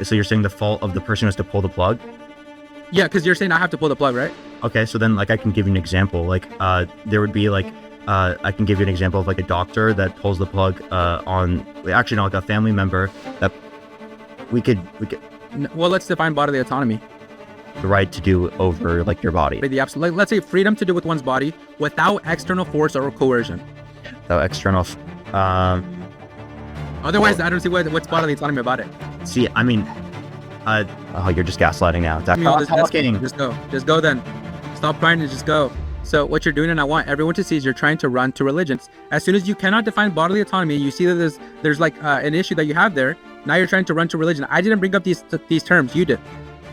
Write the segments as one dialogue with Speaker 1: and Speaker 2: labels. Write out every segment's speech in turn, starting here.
Speaker 1: So you're saying the fault of the person is to pull the plug?
Speaker 2: Yeah, because you're saying I have to pull the plug, right?
Speaker 1: Okay, so then like I can give you an example. Like there would be like I can give you an example of like a doctor that pulls the plug on actually no, like a family member that we could
Speaker 2: Well, let's define bodily autonomy.
Speaker 1: the right to do over like your body.
Speaker 2: The absolute, like, let's say freedom to do with one's body without external force or coercion.
Speaker 1: So external.
Speaker 2: Otherwise, I don't see what's bodily autonomy about it.
Speaker 1: See, I mean, oh, you're just gaslighting now.
Speaker 2: Just go then. Stop crying and just go. So what you're doing, and I want everyone to see, is you're trying to run to religions. As soon as you cannot define bodily autonomy, you see that there's like an issue that you have there. Now you're trying to run to religion. I didn't bring up these terms. You did.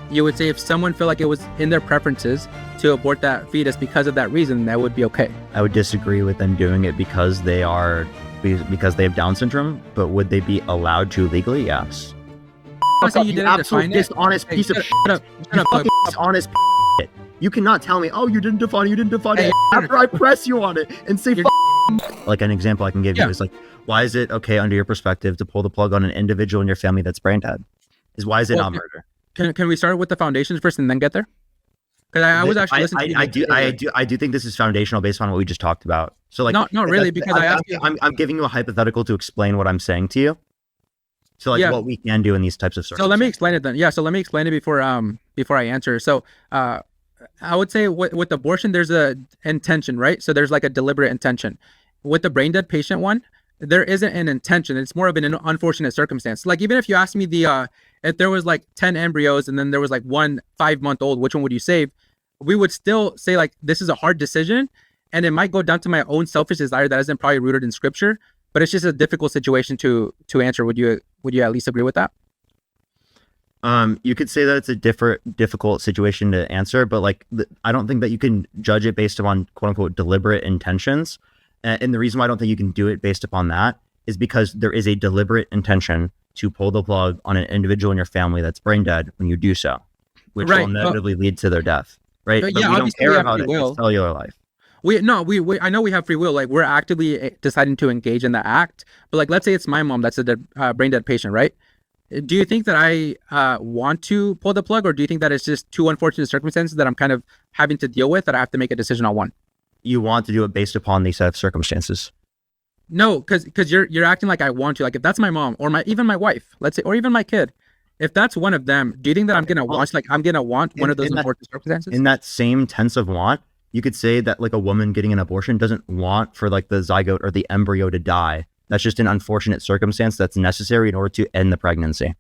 Speaker 2: You would say if someone felt like it was in their preferences to abort that fetus because of that reason, that would be okay.
Speaker 1: I would disagree with them doing it because they have Down syndrome, but would they be allowed to legally? Yes.
Speaker 2: You absolute
Speaker 1: dishonest piece of shit. You fucking dishonest shit. You cannot tell me, oh, you didn't define it. After I press you on it and say, like an example I can give you is like, why is it okay under your perspective to pull the plug on an individual in your family that's brain dead? Why is it not murder?
Speaker 2: Can we start with the foundations first and then get there? Because I was actually listening.
Speaker 1: I do think this is foundational based on what we just talked about. So like,
Speaker 2: not really, because
Speaker 1: I'm giving you a hypothetical to explain what I'm saying to you. So like what we can do in these types of circumstances.
Speaker 2: So let me explain it then. Yeah. So let me explain it before I answer. So I would say with abortion, there's a intention, right? So there's like a deliberate intention. With the brain dead patient one, there isn't an intention. It's more of an unfortunate circumstance. Like even if you asked me if there was like 10 embryos and then there was like one 5-month-old, which one would you save? We would still say like, this is a hard decision. And it might go down to my own selfish desire that isn't probably rooted in scripture, but it's just a difficult situation to answer. Would you at least agree with that?
Speaker 1: You could say that it's a difficult situation to answer, but like, I don't think that you can judge it based upon quote unquote deliberate intentions. And the reason why I don't think you can do it based upon that is because there is a deliberate intention to pull the plug on an individual in your family that's brain dead when you do so, which will inevitably lead to their death, right? But we don't care about it in cellular life.
Speaker 2: I know we have free will. Like we're actively deciding to engage in the act, but like, let's say it's my mom that's a brain dead patient, right? Do you think that I want to pull the plug, or do you think that it's just two unfortunate circumstances that I'm kind of having to deal with that I have to make a decision on one?
Speaker 1: You want to do it based upon these set of circumstances.
Speaker 2: No, because you're acting like I want to. Like if that's my mom or even my wife, let's say, or even my kid, if that's one of them, do you think that I'm gonna want one of those unfortunate circumstances?
Speaker 1: In that same tense of want, you could say that like a woman getting an abortion doesn't want for like the zygote or the embryo to die. That's just an unfortunate circumstance that's necessary in order to end the pregnancy.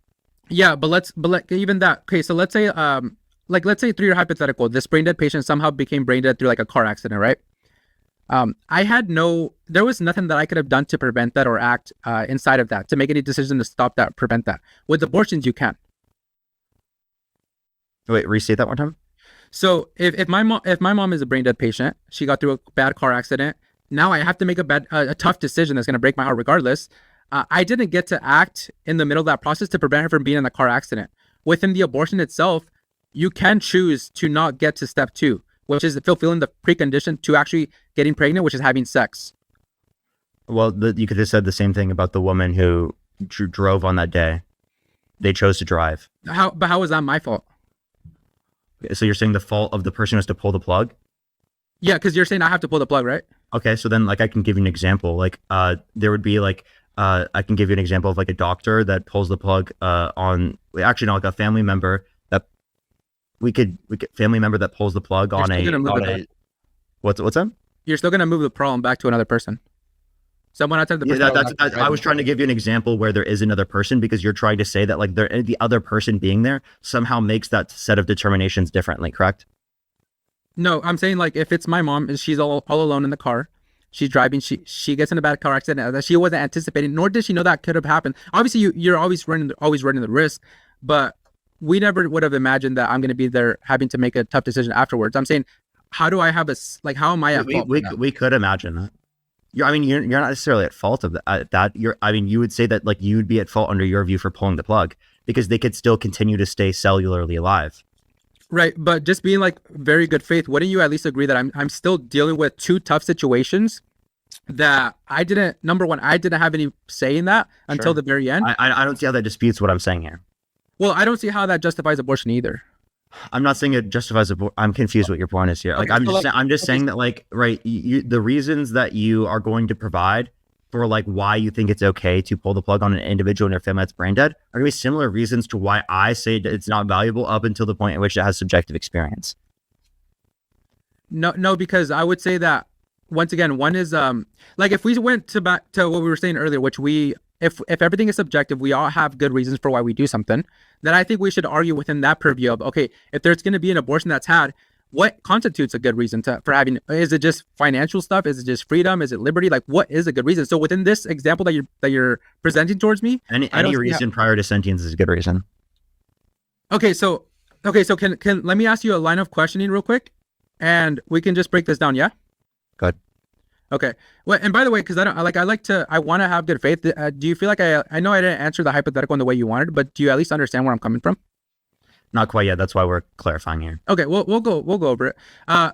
Speaker 2: Yeah, but even that. Okay, so let's say let's say through your hypothetical, this brain dead patient somehow became brain dead through like a car accident, right? There was nothing that I could have done to prevent that or act inside of that, to make any decision to stop that, prevent that. With abortions, you can.
Speaker 1: Wait, restate that one time.
Speaker 2: So if my mom is a brain dead patient, she got through a bad car accident. Now I have to make a tough decision that's going to break my heart regardless. I didn't get to act in the middle of that process to prevent her from being in the car accident. Within the abortion itself, you can choose to not get to step 2, which is fulfilling the precondition to actually getting pregnant, which is having sex.
Speaker 1: Well, you could have said the same thing about the woman who drove on that day. They chose to drive.
Speaker 2: But how was that my fault?
Speaker 1: So you're saying the fault of the person is to pull the plug?
Speaker 2: Yeah, because you're saying I have to pull the plug, right?
Speaker 1: Okay, so then like I can give you an example. Like there would be like I can give you an example of like a doctor that pulls the plug on actually no, like a family member that we could family member that pulls the plug on a what's that?
Speaker 2: You're still gonna move the problem back to another person. Someone outside the person.
Speaker 1: I was trying to give you an example where there is another person, because you're trying to say that like the other person being there somehow makes that set of determinations differently, correct?
Speaker 2: No, I'm saying like if it's my mom and she's all alone in the car, she's driving, she gets in a bad car accident that she wasn't anticipating, nor did she know that could have happened. Obviously, you're always running the risk, but we never would have imagined that I'm going to be there having to make a tough decision afterwards. I'm saying, how do I have how am I at fault?
Speaker 1: We could imagine that. You're not necessarily at fault of that. You would say that like you would be at fault under your view for pulling the plug because they could still continue to stay cellularly alive.
Speaker 2: Right, but just being like very good faith, wouldn't you at least agree that I'm still dealing with 2 tough situations that I didn't have any say in that until the very end?
Speaker 1: I don't see how that disputes what I'm saying here.
Speaker 2: Well, I don't see how that justifies abortion either.
Speaker 1: I'm not saying it justifies I'm confused what your point is here. Like,
Speaker 2: Okay, so like,
Speaker 1: I'm just
Speaker 2: okay,
Speaker 1: saying that, like, right, the reasons that you are going to provide for like why you think it's okay to pull the plug on an individual in their family that's brain dead are going to be similar reasons to why I say that it's not valuable up until the point at which it has subjective experience.
Speaker 2: no, because I would say that once again, one is like if we went to back to what we were saying earlier, which if everything is subjective, we all have good reasons for why we do something. Then I think we should argue within that purview of, okay, if there's going to be an abortion that's had, what constitutes a good reason for having? Is it just financial stuff? Is it just freedom? Is it liberty? Like, what is a good reason? So within this example that you're presenting towards me,
Speaker 1: Any reason prior to sentience is a good reason.
Speaker 2: Okay, so can let me ask you a line of questioning real quick, and we can just break this down. Yeah.
Speaker 1: Good.
Speaker 2: Okay. Well, and by the way, because I want to have good faith. Do you feel like I know I didn't answer the hypothetical in the way you wanted, but do you at least understand where I'm coming from?
Speaker 1: Not quite yet. That's why we're clarifying here.
Speaker 2: Okay, we'll go over it.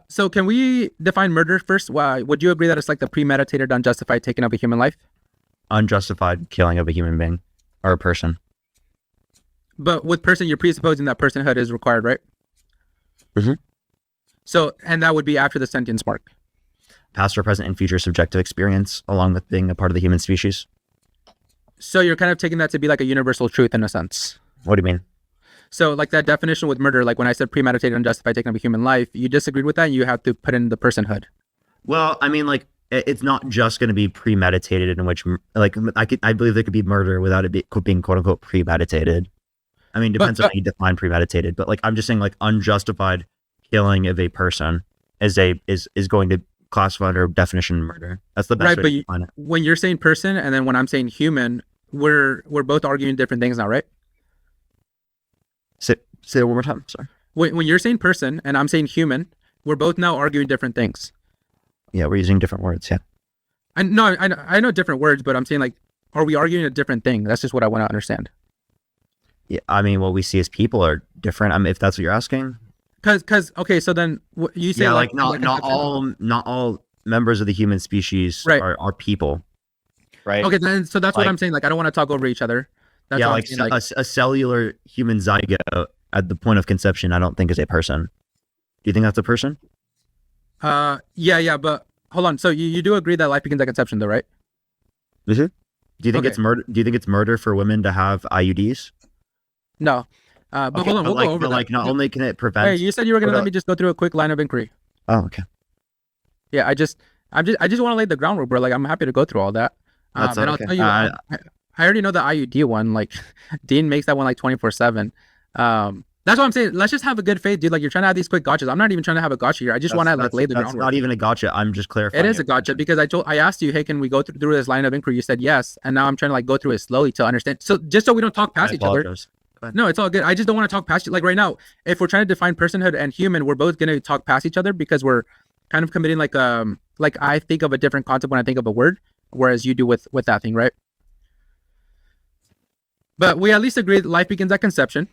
Speaker 2: So can we define murder first? Would you agree that it's like the premeditated, unjustified taking of a human life?
Speaker 1: Unjustified killing of a human being or a person.
Speaker 2: But with person, you're presupposing that personhood is required, right?
Speaker 1: Mm-hmm.
Speaker 2: So, and that would be after the sentience mark.
Speaker 1: Past or present and future subjective experience, along with being a part of the human species.
Speaker 2: So you're kind of taking that to be like a universal truth in a sense.
Speaker 1: What do you mean?
Speaker 2: So like that definition with murder, like when I said premeditated, unjustified taking of a human life, you disagreed with that and you have to put in the personhood.
Speaker 1: Well, I mean, like, it's not just going to be premeditated in which, like, I believe there could be murder without it being quote unquote premeditated. I mean, depends on how you define premeditated, but like, I'm just saying like unjustified killing of a person is going to classify under definition of murder. That's the best way to define it.
Speaker 2: When you're saying person and then when I'm saying human, we're both arguing different things now, right?
Speaker 1: Say it one more time. Sorry.
Speaker 2: When you're saying person and I'm saying human, we're both now arguing different things.
Speaker 1: Yeah, we're using different words. Yeah.
Speaker 2: I know different words, but I'm saying like, are we arguing a different thing? That's just what I want to understand.
Speaker 1: Yeah, I mean, what we see as people are different. I mean, if that's what you're asking.
Speaker 2: Because okay, so then you say
Speaker 1: not all members of the human species are people, right?
Speaker 2: Okay, then so that's what I'm saying. Like, I don't want to talk over each other. That's
Speaker 1: yeah, like, saying, a cellular human zygote at the point of conception, I don't think is a person. Do you think that's a person?
Speaker 2: Yeah, but hold on. So you do agree that life begins at conception, though, right?
Speaker 1: Mm-hmm. Do you think it's murder? Do you think it's murder for women to have IUDs?
Speaker 2: No. But hold on, we'll go over that.
Speaker 1: Like, not only can it prevent.
Speaker 2: Hey, you said you were gonna let me just go through a quick line of inquiry.
Speaker 1: Oh, okay.
Speaker 2: Yeah, I just want to lay the groundwork, bro. Like, I'm happy to go through all that.
Speaker 1: That's
Speaker 2: and
Speaker 1: okay.
Speaker 2: I'll tell you, I already know the IUD one. Like, Dean makes that one like 24/7. That's what I'm saying. Let's just have a good faith, dude. Like, you're trying to have these quick gotchas. I'm not even trying to have a gotcha here. I just want to like lay the groundwork.
Speaker 1: That's not even a gotcha. I'm just clarifying.
Speaker 2: It is a gotcha because I asked you, hey, can we go through this line of inquiry? You said yes, and now I'm trying to like go through it slowly to understand. So just so we don't talk past each other. No, it's all good. I just don't want to talk past you. Like right now, if we're trying to define personhood and human, we're both gonna talk past each other because we're kind of committing like I think of a different concept when I think of a word, whereas you do with that thing, right? But we at least agree that life begins at conception.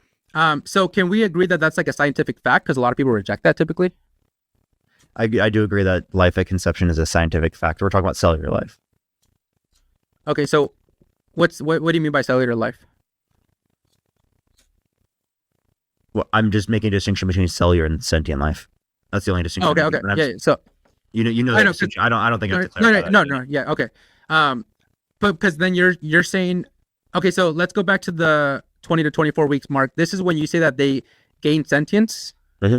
Speaker 2: So can we agree that that's like a scientific fact? Because a lot of people reject that typically.
Speaker 1: I do agree that life at conception is a scientific fact. We're talking about cellular life.
Speaker 2: Okay, so what do you mean by cellular life?
Speaker 1: Well, I'm just making a distinction between cellular and sentient life. That's the only distinction.
Speaker 2: Okay. Yeah. So
Speaker 1: you know that distinction. I don't think I have to clarify
Speaker 2: No. Yeah. Okay. But because then you're saying, okay, so let's go back to the 20 to 24 weeks mark. This is when you say that they gain sentience.
Speaker 1: Mm-hmm.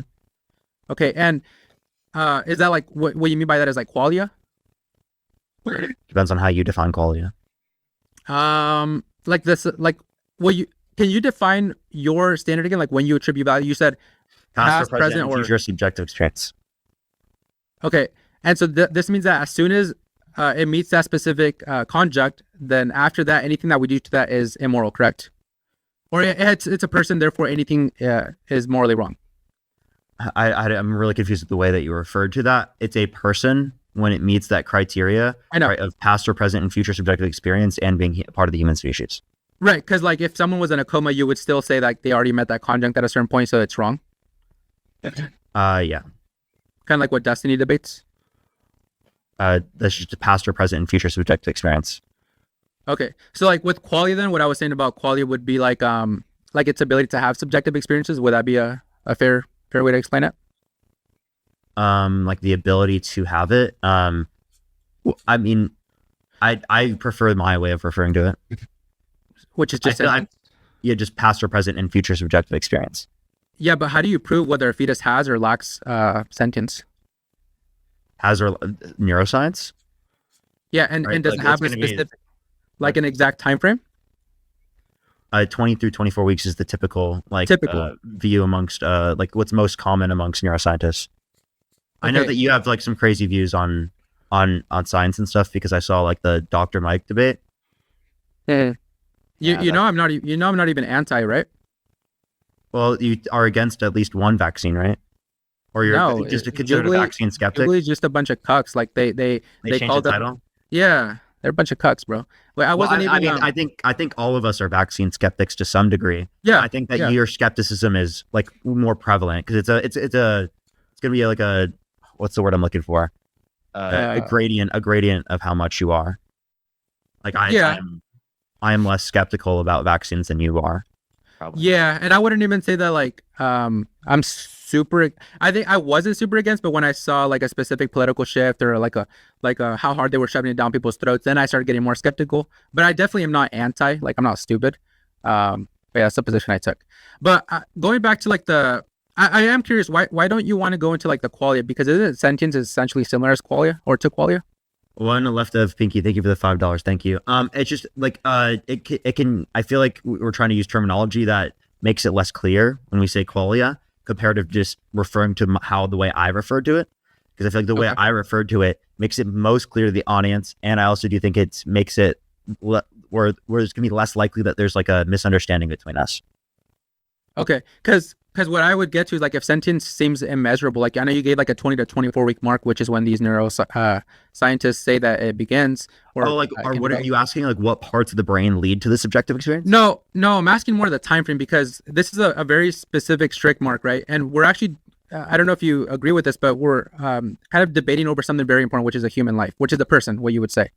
Speaker 2: Okay, and is that like what you mean by that is like qualia?
Speaker 1: Depends on how you define qualia.
Speaker 2: Like this, like can you define your standard again? Like when you attribute value, you said past, present, or
Speaker 1: future subjective experience.
Speaker 2: Okay, and so this means that as soon as it meets that specific conjunct, then after that, anything that we do to that is immoral, correct? Or it's a person, therefore anything is morally wrong.
Speaker 1: I'm really confused with the way that you referred to that. It's a person when it meets that criteria,
Speaker 2: I know,
Speaker 1: right, of past or present and future subjective experience and being part of the human species.
Speaker 2: Right, because like if someone was in a coma, you would still say like they already met that conjunct at a certain point, so it's wrong.
Speaker 1: Yeah.
Speaker 2: Kind of like what Destiny debates.
Speaker 1: That's just a past or present and future subjective experience.
Speaker 2: Okay, so like with qualia, then what I was saying about qualia would be like like its ability to have subjective experiences. Would that be a fair way to explain it?
Speaker 1: Like the ability to have it. I mean, I prefer my way of referring to it,
Speaker 2: Which is just
Speaker 1: just past or present and future subjective experience.
Speaker 2: yeah, but how do you prove whether a fetus has or lacks sentience?
Speaker 1: Has or neuroscience?
Speaker 2: Yeah, and
Speaker 1: Right,
Speaker 2: does
Speaker 1: like,
Speaker 2: it have
Speaker 1: it's
Speaker 2: a
Speaker 1: gonna be-
Speaker 2: specific, like an exact time frame?
Speaker 1: 20 through 24 weeks is the typical view amongst like what's most common amongst neuroscientists. I know
Speaker 2: Okay.
Speaker 1: that you have like some crazy views on science and stuff because I saw like the Dr. Mike debate.
Speaker 2: You
Speaker 1: Yeah,
Speaker 2: you know I'm not even anti, right?
Speaker 1: Well, you are against at least one vaccine, right? Or you're
Speaker 2: No,
Speaker 1: just considered a
Speaker 2: Jubilee-
Speaker 1: vaccine skeptic.
Speaker 2: Jubilee's just a bunch of cucks. Like they
Speaker 1: Changed
Speaker 2: called
Speaker 1: the
Speaker 2: them.
Speaker 1: title.
Speaker 2: Yeah, they're a bunch of cucks, bro. Well, I wasn't
Speaker 1: I
Speaker 2: even.
Speaker 1: mean, I think all of us are vaccine skeptics to some degree.
Speaker 2: Yeah,
Speaker 1: I think that
Speaker 2: yeah.
Speaker 1: your skepticism is like more prevalent because it's gonna be like a, what's the word I'm looking for? A gradient of how much you are. Like I am less skeptical about vaccines than you are.
Speaker 3: Probably.
Speaker 2: Yeah, and I wouldn't even say that like I'm super. I think I wasn't super against, but when I saw like a specific political shift or like a how hard they were shoving it down people's throats, then I started getting more skeptical. But I definitely am not anti. Like I'm not stupid. But yeah, that's the position I took. But going back to like I am curious why don't you want to go into like the qualia, because isn't sentience essentially similar as qualia or to qualia?
Speaker 1: One left of Pinky, thank you for the $5. Thank you. It's just like it can. I feel like we're trying to use terminology that makes it less clear when we say qualia, compared to just referring to how the way I referred to it. Because I feel like the way I referred to it makes it most clear to the audience, and I also do think it makes it where it's gonna be less likely that there's like a misunderstanding between us.
Speaker 2: Okay, because what I would get to is like if sentience seems immeasurable, like I know you gave like a 20 to 24 week mark, which is when these scientists say that it begins. Or
Speaker 1: What are you asking? Like what parts of the brain lead to the subjective experience?
Speaker 2: No, I'm asking more of the time frame, because this is a very specific strict mark, right? And we're actually, I don't know if you agree with this, but we're kind of debating over something very important, which is a human life, which is the person, what you would say,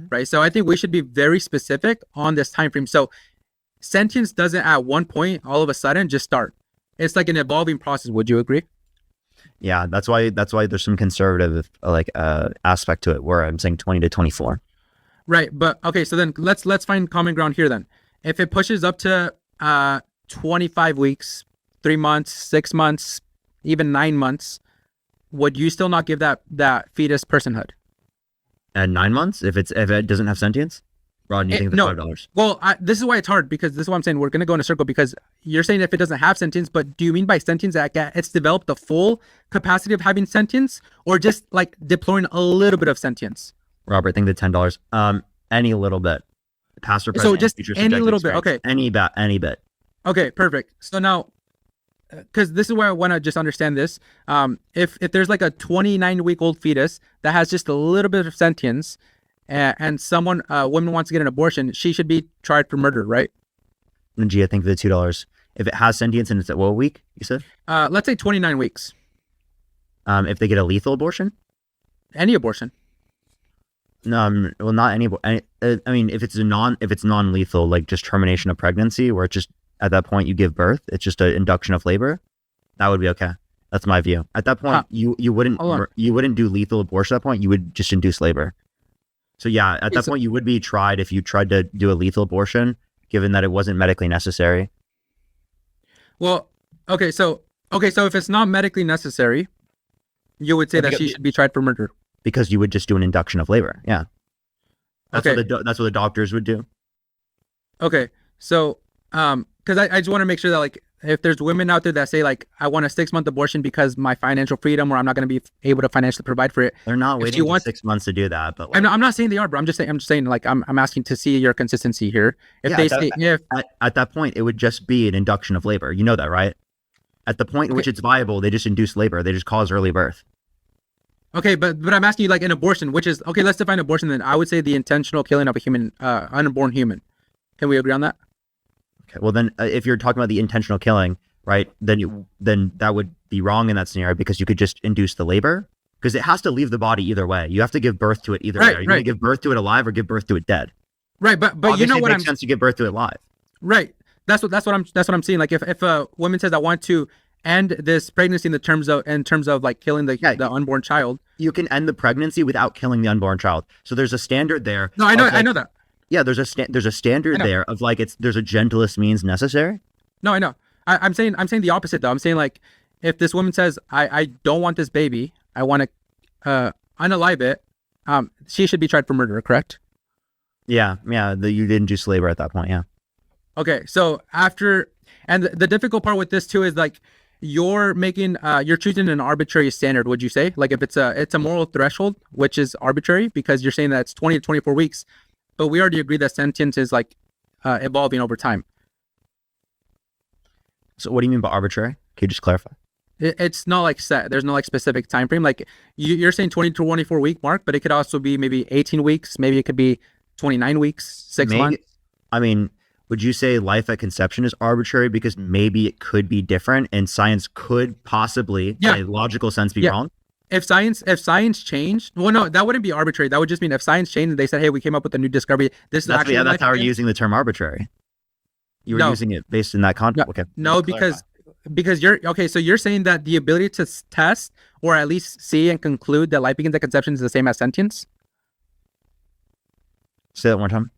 Speaker 2: right? So I think we should be very specific on this time frame. So sentience doesn't at one point all of a sudden just start. It's like an evolving process. Would you agree?
Speaker 1: Yeah, that's why there's some conservative aspect to it where I'm saying 20 to 24.
Speaker 2: Right, but okay, so then let's find common ground here then. If it pushes up to 25 weeks, 3 months, 6 months, even 9 months, would you still not give that fetus personhood?
Speaker 1: And 9 months if it doesn't have sentience? Rod, you think the
Speaker 2: no.
Speaker 1: $5?
Speaker 2: Well, this is why it's hard, because this is what I'm saying. We're going to go in a circle, because you're saying if it doesn't have sentience, but do you mean by sentience that it's developed the full capacity of having sentience, or just like deploying a little bit of sentience?
Speaker 1: Robert, I think the $10. Any little bit. Past or present.
Speaker 2: So just
Speaker 1: future
Speaker 2: any
Speaker 1: subjective
Speaker 2: little bit.
Speaker 1: experience.
Speaker 2: Okay.
Speaker 1: Any bit.
Speaker 2: Okay, perfect. So now, because this is where I want to just understand this. If there's like a 29-week-old fetus that has just a little bit of sentience, and woman wants to get an abortion, she should be tried for murder, right?
Speaker 1: And G, I think the $2. If it has sentience and it's at what week, you said?
Speaker 2: Let's say 29 weeks.
Speaker 1: If they get a lethal abortion?
Speaker 2: Any abortion.
Speaker 1: No, well, not any. I mean, if it's non-lethal, like just termination of pregnancy, where it's just at that point you give birth, it's just an induction of labor, that would be okay. That's my view. At that point, you wouldn't do lethal abortion. At that point, you would just induce labor. So yeah, at that point, you would be tried if you tried to do a lethal abortion, given that it wasn't medically necessary.
Speaker 2: Well, okay, so if it's not medically necessary, you would say that she should be tried for murder.
Speaker 1: Because you would just do an induction of labor. Yeah. That's
Speaker 2: Okay.
Speaker 1: that's what the doctors would do.
Speaker 2: Okay, so because I just want to make sure that like if there's women out there that say like I want a 6-month abortion because my financial freedom, or I'm not going to be able to financially provide for it.
Speaker 1: They're not
Speaker 2: If
Speaker 1: waiting
Speaker 2: you
Speaker 1: for
Speaker 2: want-
Speaker 1: 6 months to do that. But
Speaker 2: I'm not saying they are, bro. I'm just saying like I'm asking to see your consistency here. If
Speaker 1: Yeah,
Speaker 2: they
Speaker 1: that-
Speaker 2: say if
Speaker 1: at that point, it would just be an induction of labor. You know that, right? At the point in which it's viable, they just induce labor. They just cause early birth.
Speaker 2: okay, but I'm asking you like an abortion, which is okay. Let's define abortion then. I would say the intentional killing of a human, unborn human. Can we agree on that?
Speaker 1: Okay. Well, then if you're talking about the intentional killing, right, then that would be wrong in that scenario because you could just induce the labor because it has to leave the body either way. You have to give birth to it either way. Are you going to give birth to it alive or give birth to it dead?
Speaker 2: Right, but
Speaker 1: Obviously,
Speaker 2: you know
Speaker 1: it
Speaker 2: what
Speaker 1: makes sense to give birth to it live.
Speaker 2: right. That's what I'm seeing. Like if a woman says I want to end this pregnancy in terms of like killing the unborn child.
Speaker 1: You can end the pregnancy without killing the unborn child. So there's a standard there.
Speaker 2: No, I know that.
Speaker 1: Yeah, there's a standard there of like there's a gentlest means necessary.
Speaker 2: No, I know. I'm saying the opposite though. I'm saying like if this woman says I don't want this baby, I want to unalive it, she should be tried for murder, correct?
Speaker 1: Yeah, you didn't do labor at that point. Yeah.
Speaker 2: Okay, so after, and the difficult part with this too is like you're choosing an arbitrary standard. Would you say like if it's a moral threshold, which is arbitrary because you're saying that it's 20 to 24 weeks, but we already agreed that sentience is like evolving over time.
Speaker 1: So what do you mean by arbitrary? Can you just clarify?
Speaker 2: It's not like set. There's no like specific time frame. Like you're saying 20 to 24 week mark, but it could also be maybe 18 weeks. Maybe it could be 29 weeks, 6 months.
Speaker 1: I mean, would you say life at conception is arbitrary because maybe it could be different and science could possibly, in a logical sense, be wrong?
Speaker 2: If science changed, well, no, that wouldn't be arbitrary. That would just mean if science changed and they said, hey, we came up with a new discovery. That's
Speaker 1: how we're using the term arbitrary. You were using it based in that context. Okay.
Speaker 2: No, because you're okay. So you're saying that the ability to test or at least see and conclude that life begins at conception is the same as sentience?
Speaker 1: Say that one more time.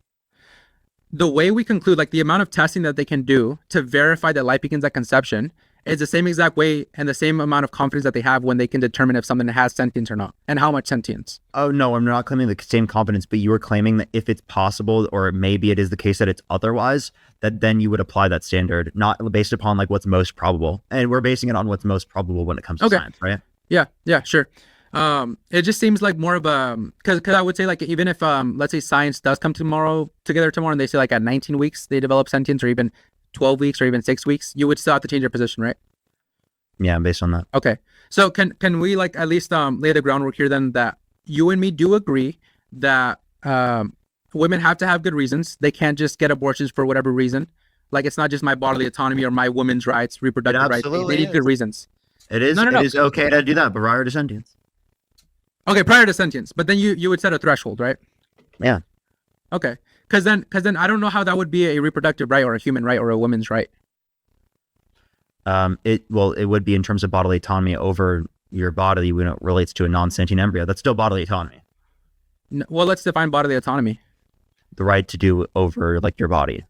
Speaker 2: The way we conclude, like the amount of testing that they can do to verify that life begins at conception is the same exact way and the same amount of confidence that they have when they can determine if something has sentience or not and how much sentience.
Speaker 1: Oh, no, I'm not claiming the same confidence, but you were claiming that if it's possible or maybe it is the case that it's otherwise, that then you would apply that standard, not based upon like what's most probable. And we're basing it on what's most probable when it comes to science, right?
Speaker 2: Yeah, sure. It just seems like more of a, cause I would say like, even if, let's say science does come together tomorrow and they say like at 19 weeks, they develop sentience or even 12 weeks or even 6 weeks, you would still have to change your position, right?
Speaker 1: Yeah, based on that.
Speaker 2: Okay. So can we like at least, lay the groundwork here then that you and me do agree that, women have to have good reasons. They can't just get abortions for whatever reason. Like it's not just my bodily autonomy or my women's rights, reproductive rights. They need good reasons.
Speaker 1: It is. It is okay to do that, but prior to sentience.
Speaker 2: Okay, prior to sentience, but then you would set a threshold, right?
Speaker 1: Yeah.
Speaker 2: Okay, because then I don't know how that would be a reproductive right or a human right or a woman's right.
Speaker 1: It would be in terms of bodily autonomy over your body when it relates to a non-sentient embryo. That's still bodily autonomy.
Speaker 2: No, well, let's define bodily autonomy.
Speaker 1: The right to do over like your body.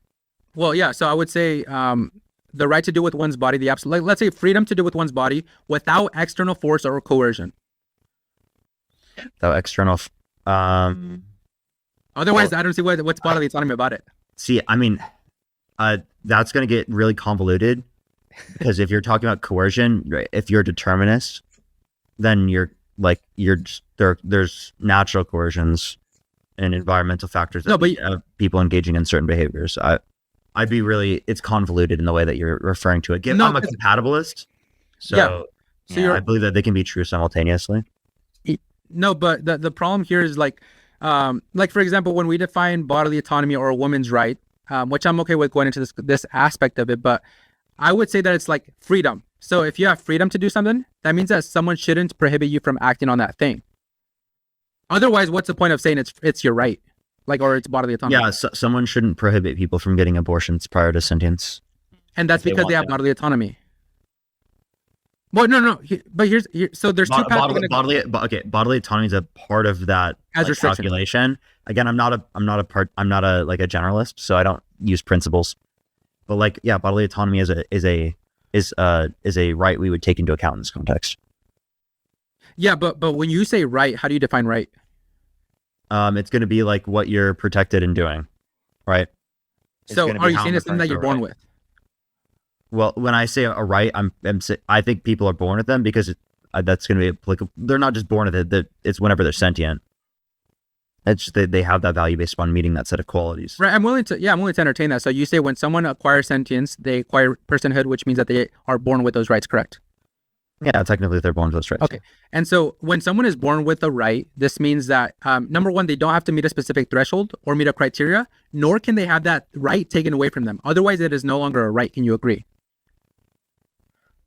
Speaker 1: Well,
Speaker 2: yeah. So I would say the right to do with one's body, the absolute, let's say freedom to do with one's body without external force or coercion.
Speaker 1: Without external.
Speaker 2: Otherwise, I don't see what's bodily autonomy about it.
Speaker 1: See, I mean, that's going to get really convoluted because if you're talking about coercion, right, if you're a determinist, then there's natural coercions and environmental factors that people engaging in certain behaviors. It's convoluted in the way that you're referring to it. I'm a compatibilist, so I believe that they can be true simultaneously.
Speaker 2: No, but the problem here is like for example, when we define bodily autonomy or a woman's right, which I'm okay with going into this aspect of it, but I would say that it's like freedom. So if you have freedom to do something, that means that someone shouldn't prohibit you from acting on that thing. Otherwise, what's the point of saying it's your right, or it's bodily autonomy?
Speaker 1: Yeah, someone shouldn't prohibit people from getting abortions prior to sentience,
Speaker 2: and that's because they have bodily autonomy. Well, no. But so there's two paths.
Speaker 1: Bodily autonomy is a part of that calculation. Again, I'm not a generalist, so I don't use principles. But bodily autonomy is a right we would take into account in this context.
Speaker 2: Yeah, but when you say right, how do you define right?
Speaker 1: It's going to be like what you're protected in doing, right?
Speaker 2: So are you saying it's something that you're born with?
Speaker 1: Well, when I say a right, I think people are born with them because that's going to be applicable. They're not just born with it; it's whenever they're sentient. It's just they have that value based upon meeting that set of qualities.
Speaker 2: Right. I'm willing to entertain that. So you say when someone acquires sentience, they acquire personhood, which means that they are born with those rights, correct?
Speaker 1: Yeah, technically they're born with those rights.
Speaker 2: Okay. And so when someone is born with a right, this means that number one, they don't have to meet a specific threshold or meet a criteria, nor can they have that right taken away from them. Otherwise, it is no longer a right. Can you agree?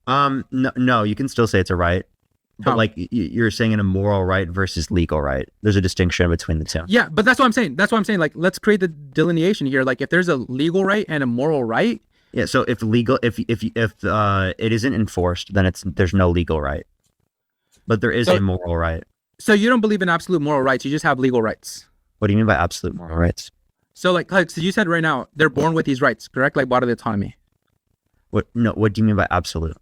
Speaker 1: No, you can still say it's a right, but you're saying in a moral right versus legal right. There's a distinction between the two.
Speaker 2: Yeah, but that's what I'm saying. Like, let's create the delineation here. Like, if there's a legal right and a moral right,
Speaker 1: Yeah. So if it isn't enforced, then there's no legal right, but there is
Speaker 2: So
Speaker 1: a moral right.
Speaker 2: so you don't believe in absolute moral rights, you just have legal rights.
Speaker 1: What do you mean by absolute moral rights?
Speaker 2: So so you said right now they're born with these rights, correct? Like bodily autonomy.
Speaker 1: What? No. What do you mean by absolute?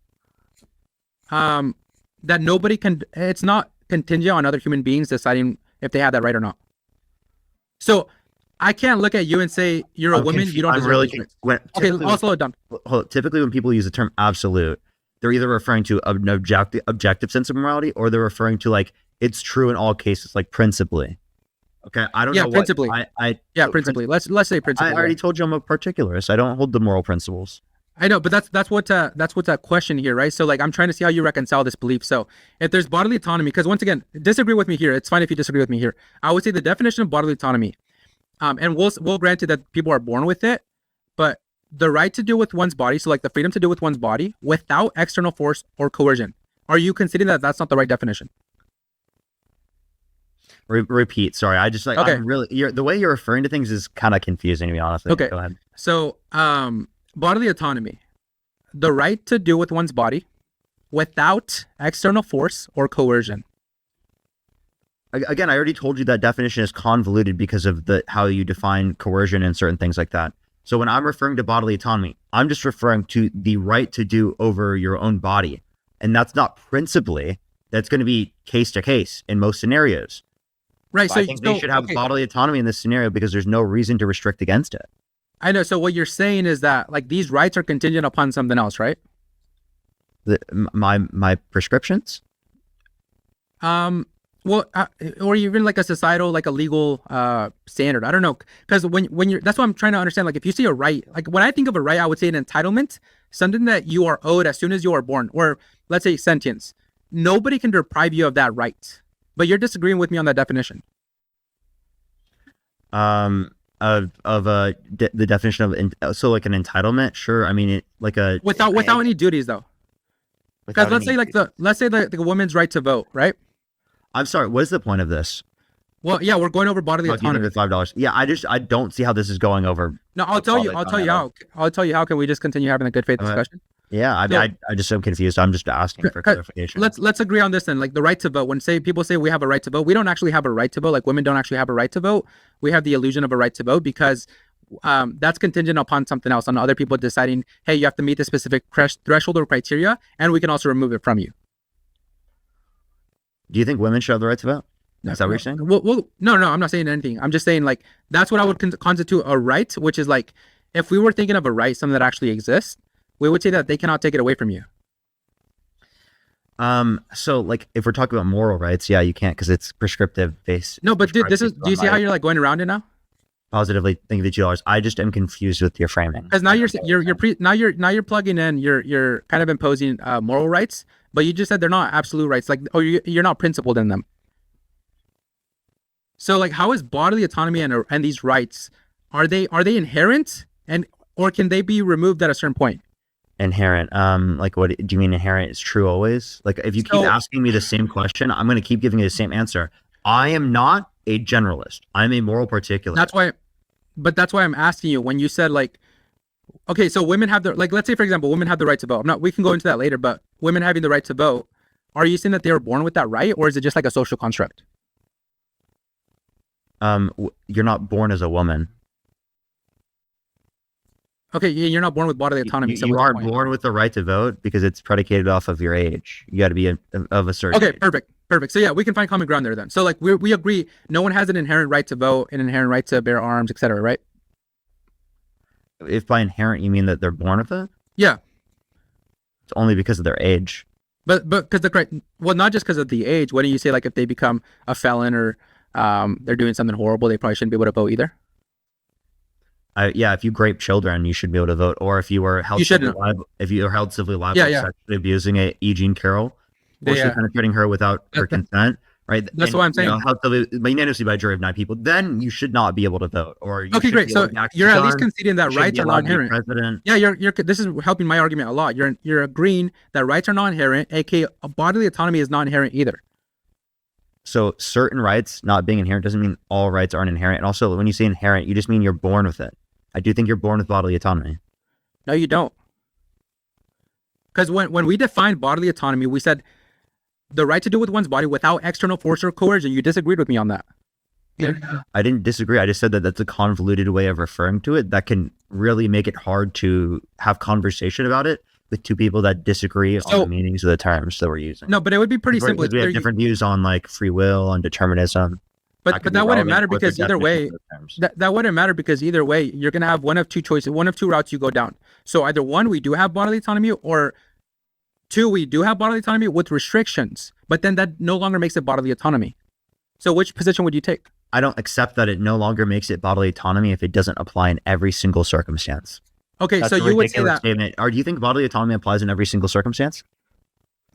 Speaker 2: That nobody can, it's not contingent on other human beings deciding if they have that right or not. So I can't look at you and say you're a woman, you don't
Speaker 1: I'm
Speaker 2: deserve
Speaker 1: really
Speaker 2: these rights. Okay,
Speaker 1: typically,
Speaker 2: I'll slow it down.
Speaker 1: typically when people use the term absolute, they're either referring to an objective sense of morality, or they're referring to like it's true in all cases, like principally. Okay, I don't
Speaker 2: Yeah,
Speaker 1: know
Speaker 2: principally.
Speaker 1: what
Speaker 2: Yeah, principally. Let's say principally.
Speaker 1: I already told you I'm a particularist. I don't hold the moral principles.
Speaker 2: I know, but that's what's that question here, right? So like I'm trying to see how you reconcile this belief. So if there's bodily autonomy, because once again, disagree with me here. It's fine if you disagree with me here. I would say the definition of bodily autonomy, and we'll grant it that people are born with it, but the right to do with one's body, so like the freedom to do with one's body without external force or coercion. Are you considering that that's not the right definition?
Speaker 1: Repeat. Sorry, I just like
Speaker 2: Okay.
Speaker 1: I'm really the way you're referring to things is kind of confusing to be honest.
Speaker 2: Okay.
Speaker 1: Go ahead.
Speaker 2: So bodily autonomy, the right to do with one's body without external force or coercion.
Speaker 1: Again, I already told you that definition is convoluted because of how you define coercion and certain things like that. So when I'm referring to bodily autonomy, I'm just referring to the right to do over your own body. And that's not principally, that's going to be case to case in most scenarios.
Speaker 2: Right.
Speaker 1: So I think they should have bodily autonomy in this scenario because there's no reason to restrict against it.
Speaker 2: I know. So what you're saying is that like these rights are contingent upon something else, right?
Speaker 1: My prescriptions?
Speaker 2: Well, or even like a societal, like a legal standard. I don't know, because when you're, that's what I'm trying to understand. Like, if you see a right, like when I think of a right, I would say an entitlement, something that you are owed as soon as you are born, or let's say sentience. Nobody can deprive you of that right. But you're disagreeing with me on that definition.
Speaker 1: The definition of so like an entitlement, sure. I mean,
Speaker 2: without any duties though. Because let's say the woman's right to vote, right?
Speaker 1: I'm sorry. What is the point of this?
Speaker 2: Well, yeah, we're going over bodily autonomy.
Speaker 1: $5. Yeah, I don't see how this is going over.
Speaker 2: No, I'll tell you how. Can we just continue having a good faith discussion?
Speaker 1: Yeah, I just am confused. I'm just asking for clarification.
Speaker 2: Let's agree on this then. Like the right to vote. When people say we have a right to vote, we don't actually have a right to vote. Like women don't actually have a right to vote. We have the illusion of a right to vote because that's contingent upon something else, on other people deciding, hey, you have to meet the specific threshold or criteria, and we can also remove it from you.
Speaker 1: Do you think women should have the right to vote? Is that what you're saying?
Speaker 2: Well, no, I'm not saying anything. I'm just saying like that's what I would constitute a right, which is like if we were thinking of a right, something that actually exists, we would say that they cannot take it away from you.
Speaker 1: So like if we're talking about moral rights, yeah, you can't because it's prescriptive based.
Speaker 2: No, but dude, do you see how you're like going around it now?
Speaker 1: Positively think the $2. I just am confused with your framing.
Speaker 2: Because now you're plugging in, you're kind of imposing moral rights, but you just said they're not absolute rights, like, or you're not principled in them. So like, how is bodily autonomy and these rights, are they inherent, or can they be removed at a certain point?
Speaker 1: Inherent. Like what do you mean inherent is true always? Like if you keep asking me the same question, I'm going to keep giving you the same answer. I am not a generalist. I'm a moral particular.
Speaker 2: That's why I'm asking you when you said like, okay, so women have like, let's say for example, women have the right to vote. We can go into that later, but women having the right to vote, are you saying that they were born with that right, or is it just like a social construct?
Speaker 1: You're not born as a woman.
Speaker 2: Okay, you're not born with bodily autonomy.
Speaker 1: You are born with the right to vote because it's predicated off of your age. You got to be of a certain age.
Speaker 2: Perfect. So yeah, we can find common ground there then. So like we agree, no one has an inherent right to vote, an inherent right to bear arms, etc. Right?
Speaker 1: If by inherent you mean that they're born with it?
Speaker 2: Yeah.
Speaker 1: It's only because of their age.
Speaker 2: But because not just because of the age. Why don't you say like if they become a felon or they're doing something horrible, they probably shouldn't be able to vote either?
Speaker 1: Yeah, if you grape children, you should be able to vote. Or if you were held civilly liable, for sexually abusing E. Jean Carroll, forcibly penetrating her without her consent, right?
Speaker 2: That's what I'm saying.
Speaker 1: Unanimously by a jury of 9 people, then you should not be able to vote. Or you
Speaker 2: okay, great. So you're at least conceding that rights are not inherent.
Speaker 1: President.
Speaker 2: Yeah, you're. This is helping my argument a lot. You're agreeing that rights are not inherent, aka bodily autonomy is not inherent either.
Speaker 1: So certain rights not being inherent doesn't mean all rights aren't inherent. And also, when you say inherent, you just mean you're born with it. I do think you're born with bodily autonomy.
Speaker 2: No, you don't. Because when we defined bodily autonomy, we said the right to do with one's body without external force or coercion. You disagreed with me on that.
Speaker 1: I didn't disagree. I just said that that's a convoluted way of referring to it that can really make it hard to have conversation about it with two people that disagree on the meanings of the terms that we're using.
Speaker 2: No, but it would be pretty simple.
Speaker 1: We have different views on like free will and determinism.
Speaker 2: But that wouldn't matter because either way, that wouldn't matter because either way, you're gonna have one of two choices, one of two routes you go down. So either one, we do have bodily autonomy, or two, we do have bodily autonomy with restrictions. But then that no longer makes it bodily autonomy. So which position would you take?
Speaker 1: I don't accept that it no longer makes it bodily autonomy if it doesn't apply in every single circumstance.
Speaker 2: Okay, so you would say that.
Speaker 1: Statement. Or do you think bodily autonomy applies in every single circumstance?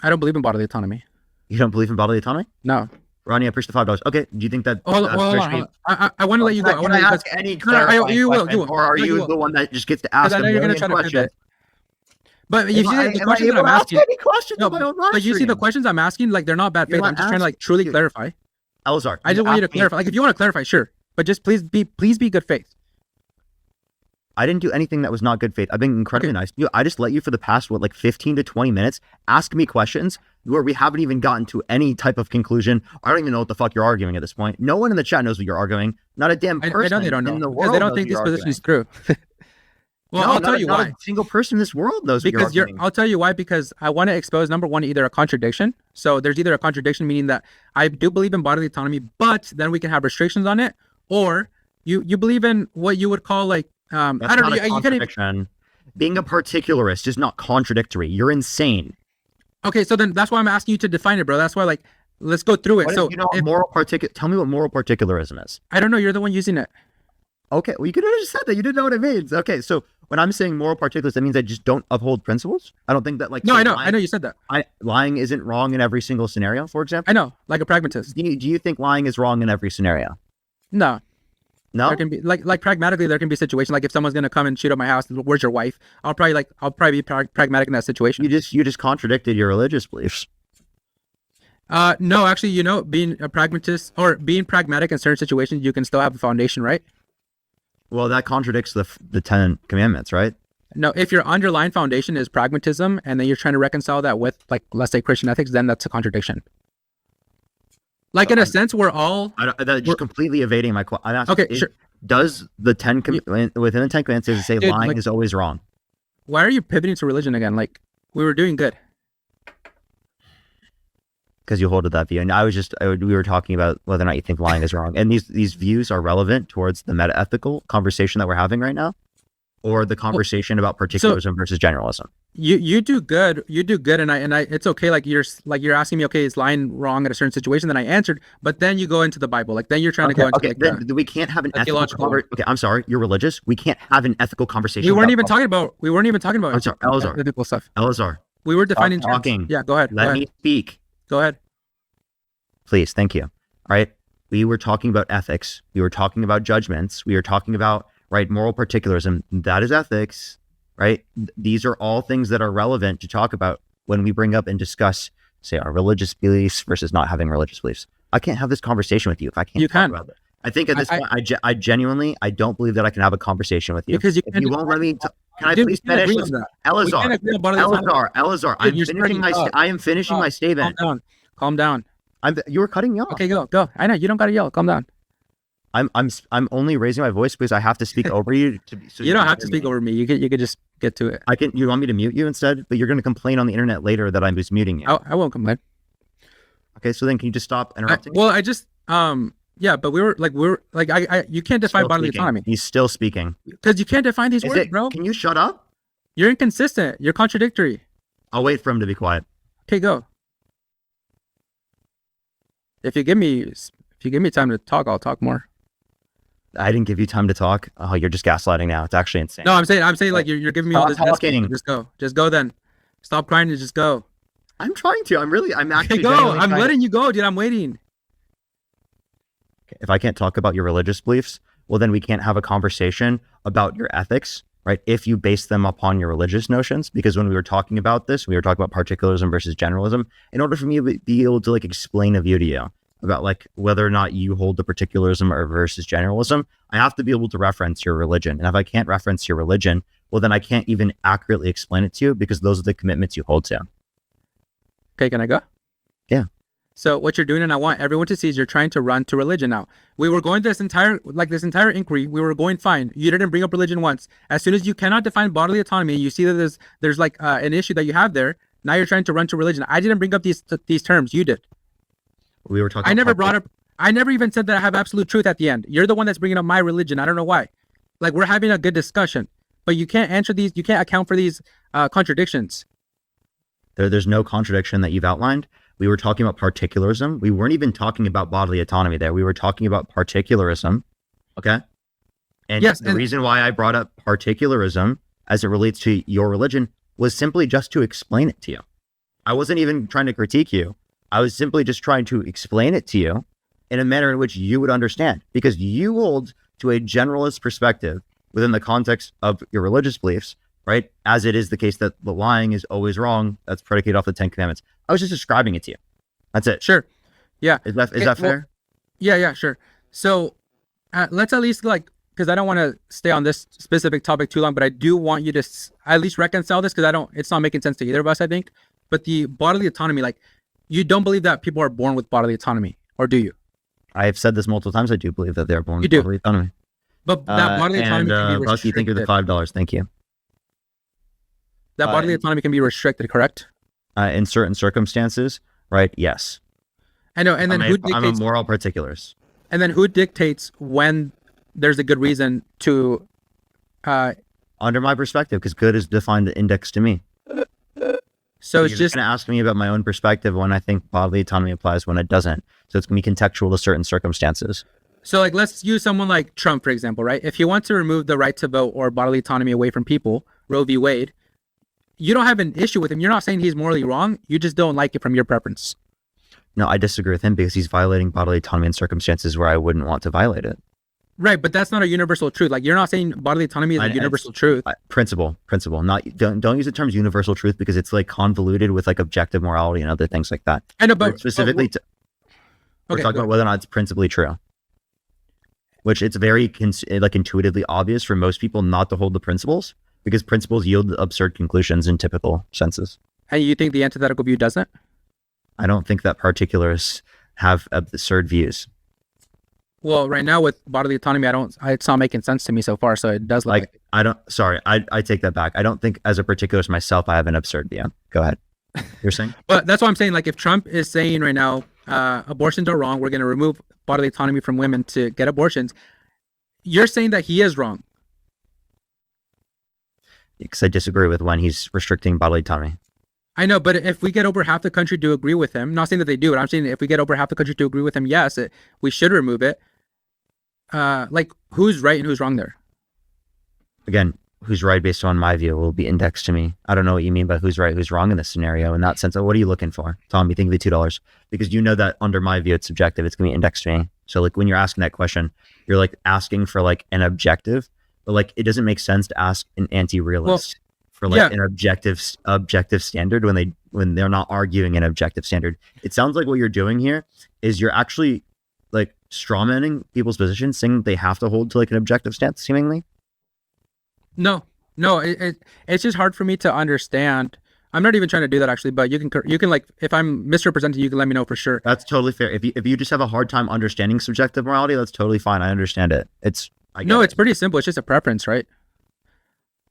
Speaker 2: I don't believe in bodily autonomy.
Speaker 1: You don't believe in bodily autonomy?
Speaker 2: No.
Speaker 1: Ronnie, I pushed the $5. Okay, do you think that?
Speaker 2: Hold on. I want to let you go. I want to ask
Speaker 1: any clarifying question, or are you the one that just gets to ask a million questions?
Speaker 2: But you see the questions that I'm asking. But you see the questions I'm asking, like they're not bad faith. I'm just trying to like truly clarify.
Speaker 1: Eleazar,
Speaker 2: I just want you to clarify. Like if you want to clarify, sure. But just please be good faith.
Speaker 1: I didn't do anything that was not good faith. I've been incredibly nice to you. I just let you for the past, 15 to 20 minutes, ask me questions where we haven't even gotten to any type of conclusion. I don't even know what the fuck you're arguing at this point. No one in the chat knows what you're arguing. Not a damn person
Speaker 2: I know they don't know.
Speaker 1: in the world
Speaker 2: they don't think this position is true. Well,
Speaker 1: no,
Speaker 2: I'll tell you why.
Speaker 1: A single person in this world knows what you're arguing.
Speaker 2: I'll tell you why, because I want to expose, number one, either a contradiction. So there's either a contradiction, meaning that I do believe in bodily autonomy, but then we can have restrictions on it, or you believe in what you would call like, I don't know. You can't even...
Speaker 1: Being a particularist is not contradictory. You're insane.
Speaker 2: Okay, so then that's why I'm asking you to define it, bro. That's why, like, let's go through it. So,
Speaker 1: tell me what moral particularism is.
Speaker 2: I don't know. You're the one using it.
Speaker 1: Okay, well, you could have just said that. You didn't know what it means. Okay, so when I'm saying moral particularism, that means I just don't uphold principles. I don't think that, like,
Speaker 2: no, I know you said that.
Speaker 1: Lying isn't wrong in every single scenario, for example.
Speaker 2: I know, like a pragmatist.
Speaker 1: Do you think lying is wrong in every scenario?
Speaker 2: No.
Speaker 1: No,
Speaker 2: there can be like pragmatically, there can be situations like if someone's gonna come and shoot up my house, where's your wife? I'll probably be pragmatic in that situation.
Speaker 1: You just contradicted your religious beliefs.
Speaker 2: No, actually, being a pragmatist or being pragmatic in certain situations, you can still have a foundation, right?
Speaker 1: Well, that contradicts the 10 commandments, right?
Speaker 2: No, if your underlying foundation is pragmatism, and then you're trying to reconcile that with, like, let's say Christian ethics, then that's a contradiction. Like, in a sense, we're
Speaker 1: just completely evading my question.
Speaker 2: Okay, sure.
Speaker 1: Does the within the 10 commandments, does it say lying is always wrong?
Speaker 2: Why are you pivoting to religion again? Like, we were doing good.
Speaker 1: Because you hold to that view, and we were talking about whether or not you think lying is wrong, and these views are relevant towards the meta-ethical conversation that we're having right now, or the conversation about particularism versus generalism.
Speaker 2: You do good, and I it's okay. Like you're asking me, okay, is lying wrong at a certain situation? Then I answered, but then you go into the Bible, like then you're trying to go into
Speaker 1: then we can't have an ethical conversation. Okay, I'm sorry, you're religious. We can't have an ethical conversation.
Speaker 2: We weren't even talking about. I'm sorry,
Speaker 1: Eleazar.
Speaker 2: biblical stuff.
Speaker 1: Eleazar,
Speaker 2: we were defining
Speaker 1: talking.
Speaker 2: Yeah, go ahead.
Speaker 1: Let me speak.
Speaker 2: Go ahead.
Speaker 1: Please, thank you. All right, we were talking about ethics. We were talking about judgments. We were talking about moral particularism. That is ethics. Right? These are all things that are relevant to talk about when we bring up and discuss, say, our religious beliefs versus not having religious beliefs. I can't have this conversation with you if I can't talk about it. I think at this point, I genuinely, I don't believe that I can have a conversation with you.
Speaker 2: Because
Speaker 1: if you won't let me, can I please finish? Eleazar, I am finishing my statement.
Speaker 2: Calm down.
Speaker 1: You were cutting me off.
Speaker 2: Okay, go. I know, you don't got to yell. Calm down.
Speaker 1: I'm only raising my voice because I have to speak over you.
Speaker 2: You don't have to speak over me. You could just get to it.
Speaker 1: You want me to mute you instead? But you're going to complain on the internet later that I'm just muting you.
Speaker 2: I won't complain.
Speaker 1: Okay, so then can you just stop interrupting?
Speaker 2: Well, I just yeah, but we were like you can't define bodily autonomy.
Speaker 1: He's still speaking
Speaker 2: because you can't define these words, bro.
Speaker 1: Can you shut up?
Speaker 2: You're inconsistent. You're contradictory.
Speaker 1: I'll wait for him to be quiet.
Speaker 2: Okay, go. If you give me time to talk, I'll talk more.
Speaker 1: I didn't give you time to talk. Oh, you're just gaslighting now. It's actually insane.
Speaker 2: No, I'm saying like you're giving me all this.
Speaker 1: Talking.
Speaker 2: Just go then. Stop crying and just go.
Speaker 1: I'm trying to. I'm actually.
Speaker 2: Okay, go. I'm letting you go, dude. I'm waiting.
Speaker 1: If I can't talk about your religious beliefs, well, then we can't have a conversation about your ethics, right? If you base them upon your religious notions, because when we were talking about this, we were talking about particularism versus generalism. In order for me to be able to like explain a view to you about like whether or not you hold the particularism or versus generalism, I have to be able to reference your religion. And if I can't reference your religion, well, then I can't even accurately explain it to you because those are the commitments you hold to.
Speaker 2: Okay, can I go?
Speaker 1: Yeah.
Speaker 2: So what you're doing, and I want everyone to see, is you're trying to run to religion now. We were going this entire inquiry, we were going fine. You didn't bring up religion once. As soon as you cannot define bodily autonomy, you see that there's like an issue that you have there. Now you're trying to run to religion. I didn't bring up these terms. You did.
Speaker 1: We were talking.
Speaker 2: I never brought up. I never even said that I have absolute truth at the end. You're the one that's bringing up my religion. I don't know why. Like, we're having a good discussion, but you can't answer these. You can't account for these contradictions.
Speaker 1: There's no contradiction that you've outlined. We were talking about particularism. We weren't even talking about bodily autonomy there. We were talking about particularism. Okay. And
Speaker 2: yes,
Speaker 1: the reason why I brought up particularism as it relates to your religion was simply just to explain it to you. I wasn't even trying to critique you. I was simply just trying to explain it to you in a manner in which you would understand, because you hold to a generalist perspective within the context of your religious beliefs, right? As it is the case that the lying is always wrong. That's predicated off the 10 Commandments. I was just describing it to you. That's it.
Speaker 2: Sure. Yeah.
Speaker 1: Is that fair?
Speaker 2: Yeah, sure. So let's at least, like, because I don't want to stay on this specific topic too long, but I do want you to at least reconcile this, because it's not making sense to either of us, I think. But the bodily autonomy, like, you don't believe that people are born with bodily autonomy, or do you?
Speaker 1: I have said this multiple times. I do believe that they're born with
Speaker 2: do.
Speaker 1: bodily autonomy.
Speaker 2: But that bodily autonomy can be restricted.
Speaker 1: Bucky, thank you for the $5. Thank you.
Speaker 2: That bodily autonomy can be restricted, correct?
Speaker 1: In certain circumstances, right? Yes.
Speaker 2: I know. And then
Speaker 1: I'm a moral particulars.
Speaker 2: And then who dictates when there's a good reason to?
Speaker 1: Under my perspective, because good is defined index to me.
Speaker 2: So it's just
Speaker 1: going to ask me about my own perspective when I think bodily autonomy applies, when it doesn't. So it's going to be contextual to certain circumstances.
Speaker 2: So, like, let's use someone like Trump, for example, right? If you want to remove the right to vote or bodily autonomy away from people, Roe v. Wade, you don't have an issue with him. You're not saying he's morally wrong. You just don't like it from your preference.
Speaker 1: No, I disagree with him because he's violating bodily autonomy in circumstances where I wouldn't want to violate it.
Speaker 2: Right, but that's not a universal truth. Like, you're not saying bodily autonomy is a universal truth.
Speaker 1: Principle. Not don't use the terms universal truth, because it's like convoluted with like objective morality and other things like that.
Speaker 2: I know, but
Speaker 1: specifically, we're talking about whether or not it's principally true. Which it's very like intuitively obvious for most people not to hold the principles, because principles yield absurd conclusions in typical senses.
Speaker 2: And you think the antithetical view doesn't?
Speaker 1: I don't think that particularists have absurd views.
Speaker 2: Well, right now with bodily autonomy, it's not making sense to me so far. So it does look like
Speaker 1: I take that back. I don't think as a particularist myself, I have an absurd view. Go ahead. You're saying?
Speaker 2: But that's what I'm saying. Like, if Trump is saying right now, abortions are wrong, we're going to remove bodily autonomy from women to get abortions. You're saying that he is wrong.
Speaker 1: Because I disagree with when he's restricting bodily autonomy.
Speaker 2: I know, but if we get over half the country to agree with him, not saying that they do it, I'm saying if we get over half the country to agree with him, yes, we should remove it. Like, who's right and who's wrong there?
Speaker 1: Again, who's right based on my view will be indexed to me. I don't know what you mean by who's right, who's wrong in this scenario. In that sense, what are you looking for? Tom, you think of the $2, because you know that under my view, it's subjective. It's going to be indexed to me. So like when you're asking that question, you're like asking for like an objective, but like it doesn't make sense to ask an anti-realist for like an objective standard when they're not arguing an objective standard. It sounds like what you're doing here is you're actually like strawmanning people's positions, saying that they have to hold to like an objective stance, seemingly.
Speaker 2: No, it's just hard for me to understand. I'm not even trying to do that actually, but you can like, if I'm misrepresenting, you can let me know for sure.
Speaker 1: That's totally fair. If you just have a hard time understanding subjective morality, that's totally fine. I understand it. It's
Speaker 2: pretty simple. It's just a preference, right?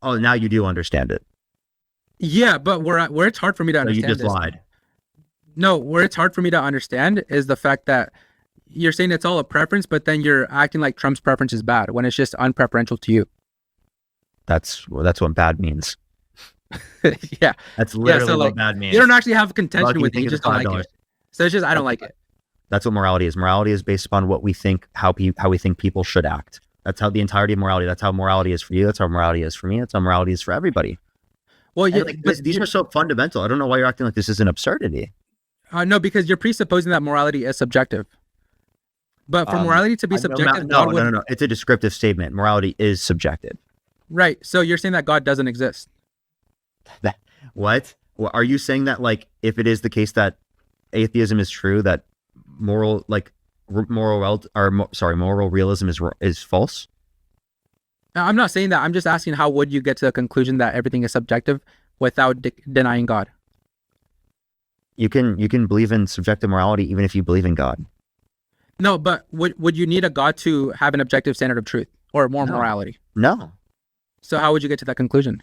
Speaker 1: Oh, now you do understand it.
Speaker 2: Yeah, but where it's hard for me to understand.
Speaker 1: You just lied.
Speaker 2: No, where it's hard for me to understand is the fact that you're saying it's all a preference, but then you're acting like Trump's preference is bad when it's just unpreferential to you.
Speaker 1: That's what bad means.
Speaker 2: Yeah,
Speaker 1: that's literally what bad means.
Speaker 2: You don't actually have a contention with it. You just don't like it. So it's just, I don't like it.
Speaker 1: That's what morality is. Morality is based upon what we think, how we think people should act. That's how the entirety of morality. That's how morality is for you. That's how morality is for me. That's how morality is for everybody. Well, yeah, but these are so fundamental. I don't know why you're acting like this is an absurdity.
Speaker 2: No, because you're presupposing that morality is subjective. But for morality to be subjective,
Speaker 1: no. It's a descriptive statement. Morality is subjective.
Speaker 2: Right. So you're saying that God doesn't exist.
Speaker 1: What? Well, are you saying that, like, if it is the case that atheism is true, that moral realism is false?
Speaker 2: I'm not saying that. I'm just asking, how would you get to the conclusion that everything is subjective without denying God?
Speaker 1: You can believe in subjective morality even if you believe in God.
Speaker 2: No, but would you need a God to have an objective standard of truth or more
Speaker 1: No.
Speaker 2: morality?
Speaker 1: No.
Speaker 2: So how would you get to that conclusion?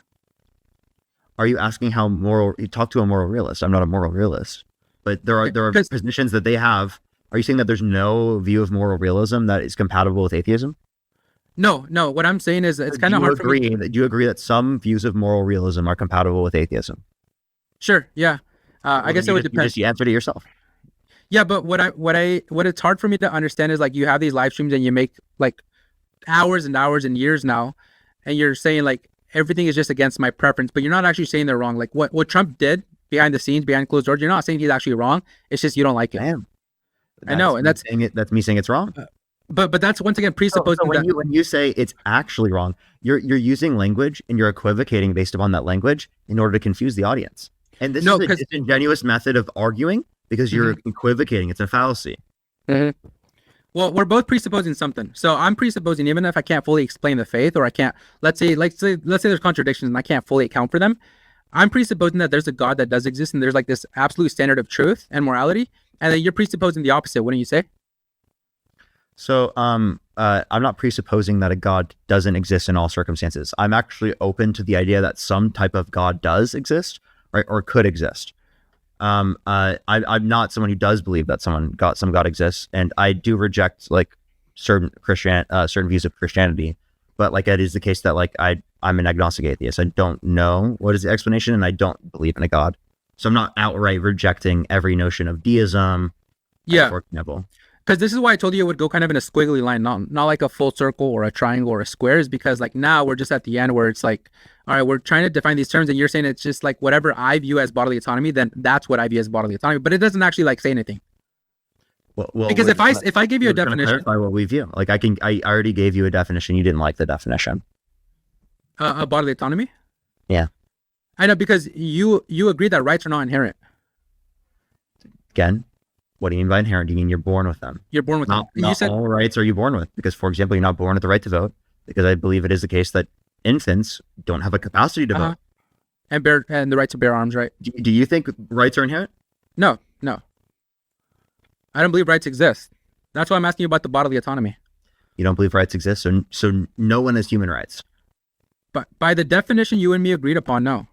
Speaker 1: Are you asking how moral? You talk to a moral realist. I'm not a moral realist, but there are
Speaker 2: Because
Speaker 1: positions that they have. Are you saying that there's no view of moral realism that is compatible with atheism?
Speaker 2: no, what I'm saying is it's kind of hard for me.
Speaker 1: Do you agree that some views of moral realism are compatible with atheism?
Speaker 2: Sure, yeah. I guess it would depend.
Speaker 1: You answered it yourself.
Speaker 2: Yeah, but what it's hard for me to understand is like you have these live streams and you make like hours and hours and years now, and you're saying like everything is just against my preference, but you're not actually saying they're wrong. Like what Trump did behind the scenes, behind closed doors, you're not saying he's actually wrong. It's just you don't like it.
Speaker 1: I am.
Speaker 2: I know, and that's
Speaker 1: me saying it's wrong.
Speaker 2: but that's once again presupposing
Speaker 1: So
Speaker 2: that
Speaker 1: when you say it's actually wrong, you're using language and you're equivocating based upon that language in order to confuse the audience. And this is a disingenuous method of arguing because you're equivocating. It's a fallacy.
Speaker 2: Well, we're both presupposing something. So I'm presupposing, even if I can't fully explain the faith, or I can't, let's say there's contradictions and I can't fully account for them. I'm presupposing that there's a God that does exist and there's like this absolute standard of truth and morality. And then you're presupposing the opposite, wouldn't you say?
Speaker 1: So I'm not presupposing that a God doesn't exist in all circumstances. I'm actually open to the idea that some type of God does exist, right, or could exist. I'm not someone who does believe that some God exists, and I do reject like certain views of Christianity. But like it is the case that like I'm an agnostic atheist. I don't know what is the explanation, and I don't believe in a God. So I'm not outright rejecting every notion of deism.
Speaker 2: Yeah.
Speaker 1: For example.
Speaker 2: Because this is why I told you it would go kind of in a squiggly line, not like a full circle or a triangle or a square, is because like now we're just at the end where it's like, all right, we're trying to define these terms and you're saying it's just like whatever I view as bodily autonomy, then that's what I view as bodily autonomy. But it doesn't actually like say anything. Well because if I give you a definition,
Speaker 1: clarify what we view. Like I already gave you a definition. You didn't like the definition.
Speaker 2: Bodily autonomy?
Speaker 1: Yeah.
Speaker 2: I know, because you agree that rights are not inherent.
Speaker 1: Again, what do you mean by inherent? Do you mean you're born with them?
Speaker 2: You're born with them.
Speaker 1: You said all rights are you born with? Because, for example, you're not born with the right to vote. Because I believe it is the case that infants don't have a capacity to vote.
Speaker 2: And the right to bear arms, right?
Speaker 1: Do you think rights are inherent?
Speaker 2: No. I don't believe rights exist. That's why I'm asking you about the bodily autonomy.
Speaker 1: You don't believe rights exist, so no one has human rights.
Speaker 2: But by the definition you and me agreed upon, no.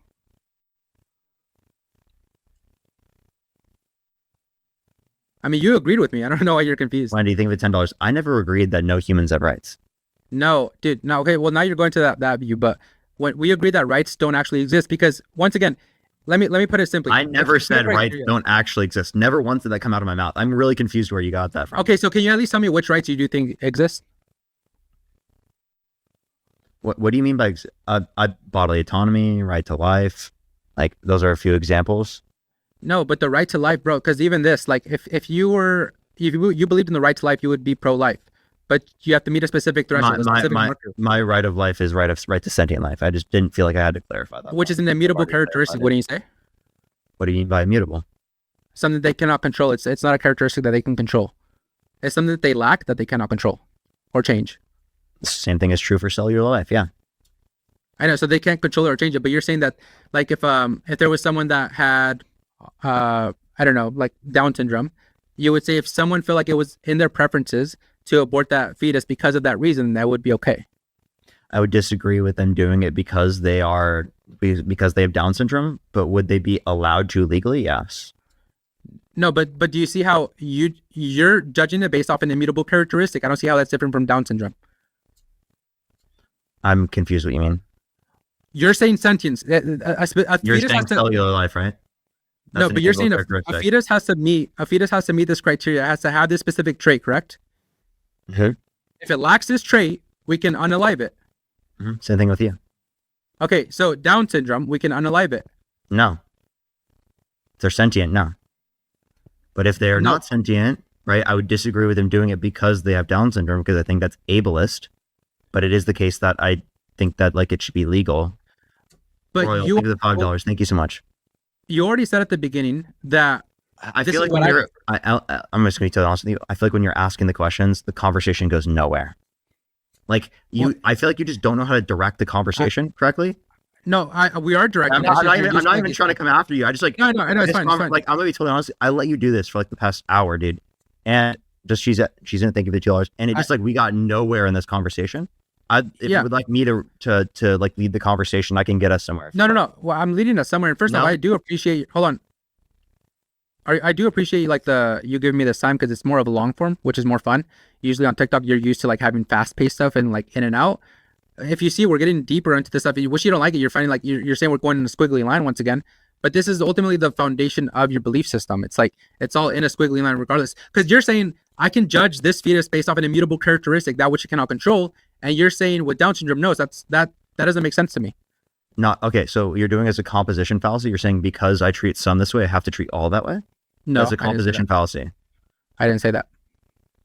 Speaker 2: I mean, you agreed with me. I don't know why you're confused.
Speaker 1: Why do you think of it $10? I never agreed that no humans have rights.
Speaker 2: No, dude. No, okay. Well, now you're going to that view, but when we agree that rights don't actually exist, because once again, let me put it simply.
Speaker 1: I never said rights don't actually exist. Never once did that come out of my mouth. I'm really confused where you got that from.
Speaker 2: Okay, so can you at least tell me which rights you do think exist?
Speaker 1: What do you mean by bodily autonomy, right to life? Like those are a few examples.
Speaker 2: No, but the right to life, bro. Because even this, like, if you believed in the right to life, you would be pro-life. But you have to meet a specific threshold.
Speaker 1: My right of life is right to sentient life. I just didn't feel like I had to clarify that.
Speaker 2: Which is an immutable characteristic. Wouldn't you say?
Speaker 1: What do you mean by immutable?
Speaker 2: Something they cannot control. It's not a characteristic that they can control. It's something that they lack that they cannot control or change.
Speaker 1: The same thing is true for cellular life. Yeah.
Speaker 2: I know. So they can't control it or change it. But you're saying that, like, if there was someone that had, I don't know, like Down syndrome, you would say if someone felt like it was in their preferences to abort that fetus because of that reason, that would be okay.
Speaker 1: I would disagree with them doing it because they have Down syndrome, but would they be allowed to legally? Yes.
Speaker 2: No, but do you see how you're judging it based off an immutable characteristic? I don't see how that's different from Down syndrome.
Speaker 1: I'm confused what you mean.
Speaker 2: You're saying sentience.
Speaker 1: You're saying cellular life, right?
Speaker 2: No, but you're saying a fetus has to meet this criteria. It has to have this specific trait, correct?
Speaker 1: Mm-hmm.
Speaker 2: If it lacks this trait, we can unalive it.
Speaker 1: Mm-hmm. Same thing with you.
Speaker 2: Okay, so Down syndrome, we can unalive it.
Speaker 1: No. If they're sentient, no. But if they're not sentient, right, I would disagree with them doing it because they have Down syndrome, because I think that's ableist. But it is the case that I think that like it should be legal.
Speaker 2: But
Speaker 1: Royal, thank you for the $5. Thank you so much.
Speaker 2: You already said at the beginning that
Speaker 1: I feel like I'm just going to be totally honest with you. I feel like when you're asking the questions, the conversation goes nowhere. Like I feel like you just don't know how to direct the conversation correctly.
Speaker 2: No, we are directing.
Speaker 1: I'm not even trying to come after you. I just like,
Speaker 2: no, I know, it's fine, it's fine.
Speaker 1: Like, I'm gonna be totally honest. I let you do this for like the past hour, dude, and just she's gonna thank you for the $2, and it just like we got nowhere in this conversation. If you would like me to like lead the conversation, I can get us somewhere.
Speaker 2: No. Well, I'm leading us somewhere. And first off, I do appreciate. Hold on. I do appreciate like you giving me this time because it's more of a long form, which is more fun. Usually on TikTok, you're used to like having fast paced stuff and like in and out. If you see, we're getting deeper into this stuff. Which you don't like it. You're finding like you're saying we're going in a squiggly line once again. But this is ultimately the foundation of your belief system. It's like it's all in a squiggly line regardless. Because you're saying I can judge this fetus based off an immutable characteristic, that which it cannot control. And you're saying with Down syndrome, no, that doesn't make sense to me.
Speaker 1: Not okay. So you're doing as a composition fallacy. You're saying because I treat some this way, I have to treat all that way.
Speaker 2: No,
Speaker 1: that's a composition fallacy. I
Speaker 2: didn't say that.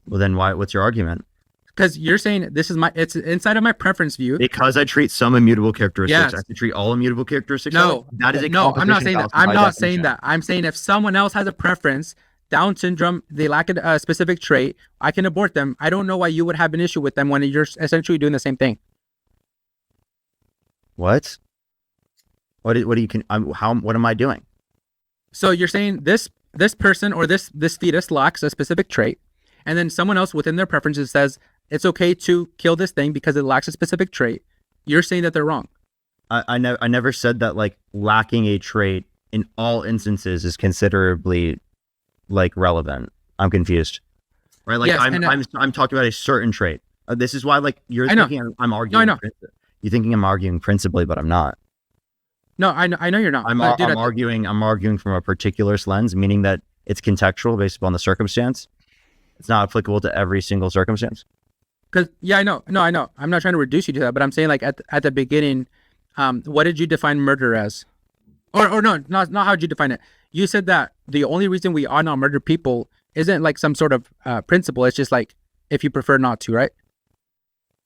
Speaker 1: Well, then what's your argument?
Speaker 2: Because you're saying it's inside of my preference view.
Speaker 1: Because I treat some immutable characteristics, I have to treat all immutable characteristics.
Speaker 2: No,
Speaker 1: that is a
Speaker 2: no. I'm not saying that. I'm not saying that. I'm saying if someone else has a preference, Down syndrome, they lack a specific trait, I can abort them. I don't know why you would have an issue with them when you're essentially doing the same thing.
Speaker 1: What? What am I doing?
Speaker 2: So you're saying this person or this fetus lacks a specific trait, and then someone else within their preferences says it's okay to kill this thing because it lacks a specific trait. You're saying that they're wrong.
Speaker 1: I never said that like lacking a trait in all instances is considerably like relevant. I'm confused. Right? Like yes, I'm talking about a certain trait. This is why like you're thinking I'm arguing. No, I know. You're thinking I'm arguing principally, but I'm not.
Speaker 2: No, I know you're not.
Speaker 1: I'm arguing from a particular lens, meaning that it's contextual based upon the circumstance. It's not applicable to every single circumstance.
Speaker 2: Because I know. No, I know. I'm not trying to reduce you to that, but I'm saying like at the beginning, what did you define murder as? Or no, not how did you define it? You said that the only reason we ought not murder people isn't like some sort of principle. It's just like if you prefer not to, right?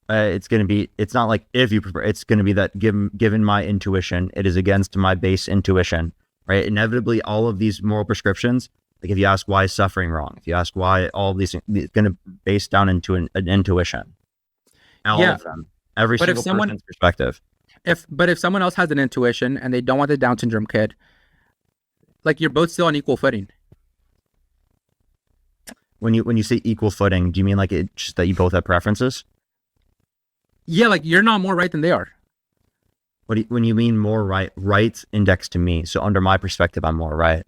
Speaker 1: It's not like if you prefer, it's going to be that given my intuition, it is against my base intuition, right? Inevitably, all of these moral prescriptions, like if you ask why is suffering wrong, if you ask why all of these, it's going to base down into an intuition. All of them, every single person's perspective.
Speaker 2: But if someone else has an intuition and they don't want the Down syndrome kid, like you're both still on equal footing.
Speaker 1: When you say equal footing, do you mean like it's just that you both have preferences?
Speaker 2: Yeah, like you're not more right than they are.
Speaker 1: When you mean more right, right's indexed to me. So under my perspective, I'm more right.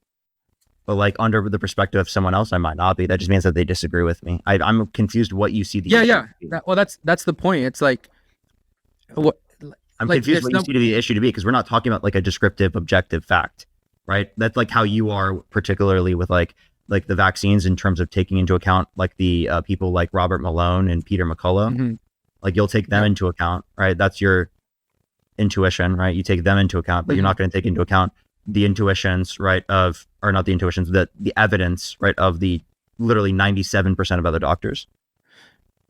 Speaker 1: But like under the perspective of someone else, I might not be. That just means that they disagree with me. I'm confused what you see the issue to be.
Speaker 2: Well, that's the point. It's like what
Speaker 1: I'm confused what you see to be the issue to be, because we're not talking about like a descriptive, objective fact, right? That's like how you are, particularly with like the vaccines in terms of taking into account like the people like Robert Malone and Peter McCullough. Mm-hmm. Like you'll take them into account, right? That's your intuition, right? You take them into account, but you're not going to take into account the intuitions, right? Or not the intuitions, the evidence, right? Of the literally 97% of other doctors.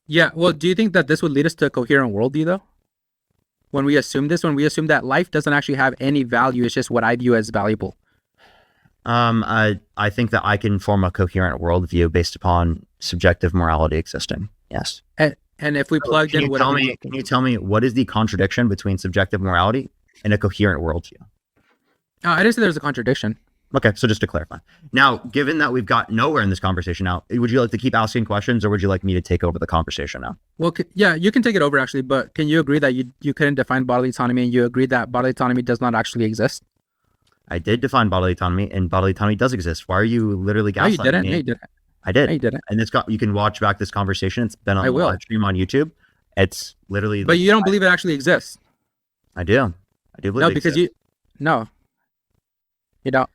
Speaker 2: Yeah. Well, do you think that this would lead us to a coherent worldview though? When we assume that life doesn't actually have any value, it's just what I view as valuable.
Speaker 1: I think that I can form a coherent worldview based upon subjective morality existing. Yes.
Speaker 2: And if we plugged in,
Speaker 1: can you tell me what is the contradiction between subjective morality and a coherent worldview?
Speaker 2: I didn't say there's a contradiction.
Speaker 1: Okay, so just to clarify. Now, given that we've got nowhere in this conversation now, would you like to keep asking questions, or would you like me to take over the conversation now?
Speaker 2: Well, yeah, you can take it over actually, but can you agree that you couldn't define bodily autonomy, and you agree that bodily autonomy does not actually exist?
Speaker 1: I did define bodily autonomy, and bodily autonomy does exist. Why are you literally gaslighting me?
Speaker 2: No, you didn't.
Speaker 1: I did.
Speaker 2: No, you didn't.
Speaker 1: And you can watch back this conversation. It's been on the live stream on YouTube. It's literally.
Speaker 2: But you don't believe it actually exists.
Speaker 1: I do. I do believe.
Speaker 2: No, because you don't.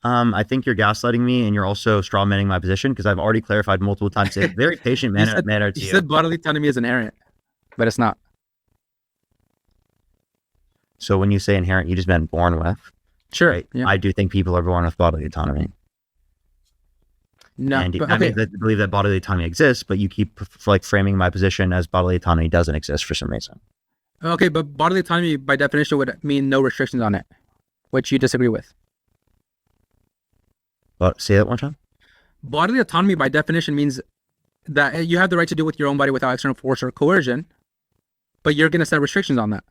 Speaker 1: I think you're gaslighting me, and you're also strawmanning my position, because I've already clarified multiple times. In a very patient manner to you.
Speaker 2: You said bodily autonomy is inherent, but it's not.
Speaker 1: So when you say inherent, you just meant born with.
Speaker 2: Sure.
Speaker 1: Right?
Speaker 2: Yeah.
Speaker 1: I do think people are born with bodily autonomy.
Speaker 2: No,
Speaker 1: and I believe that bodily autonomy exists, but you keep like framing my position as bodily autonomy doesn't exist for some reason.
Speaker 2: Okay, but bodily autonomy by definition would mean no restrictions on it, which you disagree with.
Speaker 1: But say that one time.
Speaker 2: Bodily autonomy by definition means that you have the right to do with your own body without external force or coercion, but you're gonna set restrictions on that,